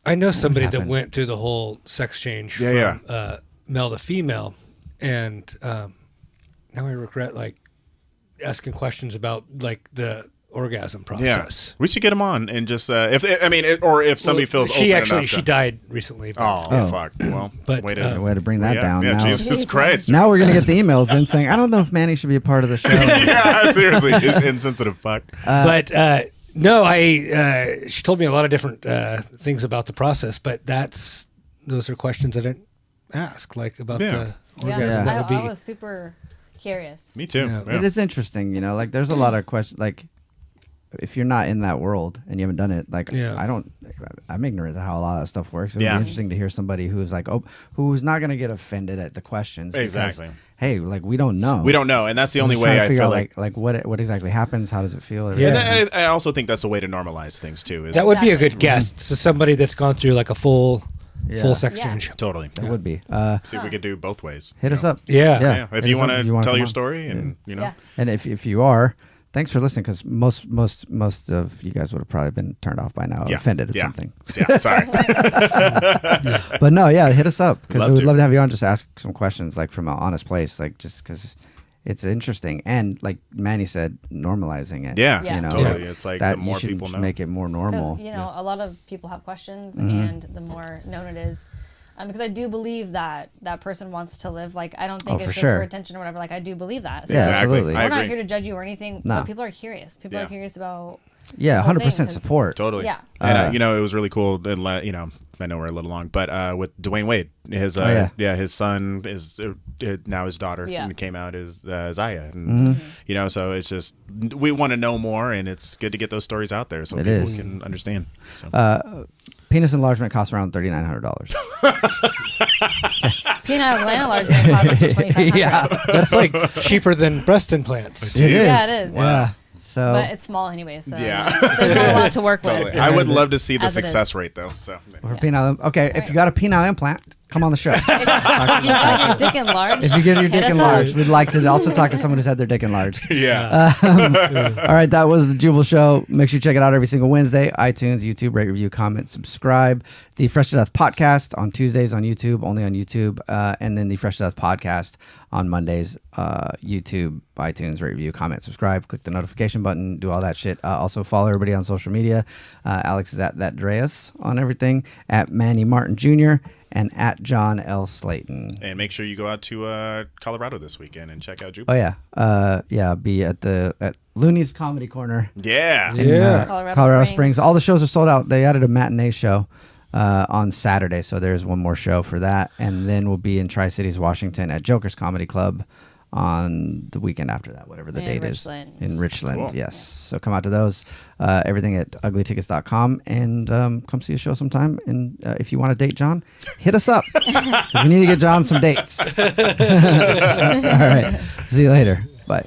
Speaker 1: I know somebody that
Speaker 3: happened?
Speaker 1: went through the whole sex change
Speaker 2: Yeah,
Speaker 1: from male to female, and now I regret like asking questions about like the orgasm process.
Speaker 2: Yeah, we should get him on and just if somebody feels
Speaker 1: she
Speaker 2: open
Speaker 1: actually
Speaker 2: enough to...
Speaker 1: she died recently.
Speaker 2: Oh,
Speaker 3: Oh.
Speaker 2: fuck. Well,
Speaker 1: But,
Speaker 2: way to
Speaker 3: Way to bring that down.
Speaker 2: Yeah,
Speaker 3: now.
Speaker 2: Jesus Christ.
Speaker 3: Now we're gonna get the emails in saying, I don't know if Manny should be a part of the show.
Speaker 2: Yeah, seriously, insensitive fuck.
Speaker 1: But no, she told me a lot of different things about the process, but those are questions I didn't ask, like about the orgasm. That would be.
Speaker 4: I was super curious.
Speaker 2: Me too.
Speaker 1: Yeah.
Speaker 2: Yeah.
Speaker 3: It is interesting, like there's a lot of questions, like if you're not in that world and you haven't done it, like I'm ignorant of how a lot of that stuff works. It would be interesting to hear somebody who's like, who's not going to get offended at the questions.
Speaker 2: Exactly.
Speaker 3: Because, hey, like we don't know.
Speaker 2: We don't know, and that's the only
Speaker 3: Just trying
Speaker 2: way
Speaker 3: to
Speaker 2: I
Speaker 3: figure
Speaker 2: feel
Speaker 3: out like what exactly happens. How does it feel?
Speaker 1: Yeah.
Speaker 2: And I also think that's a way to normalize things too.
Speaker 1: That would be a good guest. So somebody that's gone through like a full sex change.
Speaker 2: Totally.
Speaker 3: That would be.
Speaker 2: See if we could do both ways.
Speaker 3: Hit us up.
Speaker 1: Yeah.
Speaker 2: If
Speaker 3: Hit
Speaker 2: you
Speaker 3: us up
Speaker 2: want to tell your
Speaker 3: come
Speaker 2: story, and
Speaker 3: and if you are. Thanks for listening, because most of you guys would have probably been turned off by now, offended at something.
Speaker 2: Yeah, sorry.
Speaker 3: But no, hit us up, because we would
Speaker 2: to.
Speaker 3: love to have you on. Just ask some questions, like from an honest place, like just because it's interesting, and like Manny said, normalizing it.
Speaker 2: Yeah, totally.
Speaker 3: like,
Speaker 2: It's like
Speaker 3: that
Speaker 2: the more
Speaker 3: you should
Speaker 2: people know,
Speaker 3: make it more normal.
Speaker 4: A lot of people have questions, and the more known it is. Because I do believe that person wants to live. Like, I don't think it's just for attention or whatever. Like, I do believe that. So
Speaker 3: absolutely.
Speaker 4: We're not here to judge you or anything, but people are curious. People are curious about
Speaker 3: 100% support.
Speaker 2: Totally.
Speaker 4: Yeah.
Speaker 2: And, it was really cool. And, I know we're a little long, but with Dwayne Wade, his son is now his daughter came out as Zaya. And, so it's just, we want to know more, and it's good to get those stories out there so people can understand. So.
Speaker 3: Penis enlargement costs around $3,900.
Speaker 4: Peanut gland enlargement costs up to $2,500.
Speaker 3: Yeah,
Speaker 1: That's like cheaper than breast implants.
Speaker 3: It is.
Speaker 4: Yeah, it is.
Speaker 3: Wow. Yeah. So,
Speaker 4: but it's small anyway, so
Speaker 2: Yeah.
Speaker 4: there's not a lot to work with.
Speaker 2: I would love to see the
Speaker 4: As it
Speaker 2: success
Speaker 4: is.
Speaker 2: rate, though. So
Speaker 3: for penile, if you got a penile implant, come on the show.
Speaker 4: If you got your dick enlarged,
Speaker 3: If you get your dick
Speaker 4: hit us
Speaker 3: enlarged,
Speaker 4: up.
Speaker 3: we'd like to also talk to someone who's had their dick enlarged.
Speaker 2: Yeah.
Speaker 3: All right, that was the Jubal Show. Make sure you check it out every single Wednesday. iTunes, YouTube, rate, review, comment, subscribe. The Fresh to Death podcast on Tuesdays on YouTube, only on YouTube, and then the Fresh to Death podcast on Mondays, YouTube, iTunes, rate, review, comment, subscribe. Click the notification button, do all that shit. Also follow everybody on social media. Alex is at that Dreas on everything, at Manny Martin Jr., and at John L. Slaton.
Speaker 2: And make sure you go out to Colorado this weekend and check out Jubal.
Speaker 3: Oh yeah, be at Looney's Comedy Corner.
Speaker 2: Yeah.
Speaker 3: In,
Speaker 4: Colorado
Speaker 3: Springs. All the shows are sold out. They added a matinee show on Saturday, so there's one more show for that, and then we'll be in Tri-Cities, Washington, at Joker's Comedy Club on the weekend after that, whatever the date
Speaker 4: Richland.
Speaker 3: is. In Richland,
Speaker 2: Cool.
Speaker 3: yes. So come out to those. Everything at uglytickets.com, and come see a show sometime. And if you want to date John, hit us up. 'Cause we need to get John some dates. All right. See you later. Bye.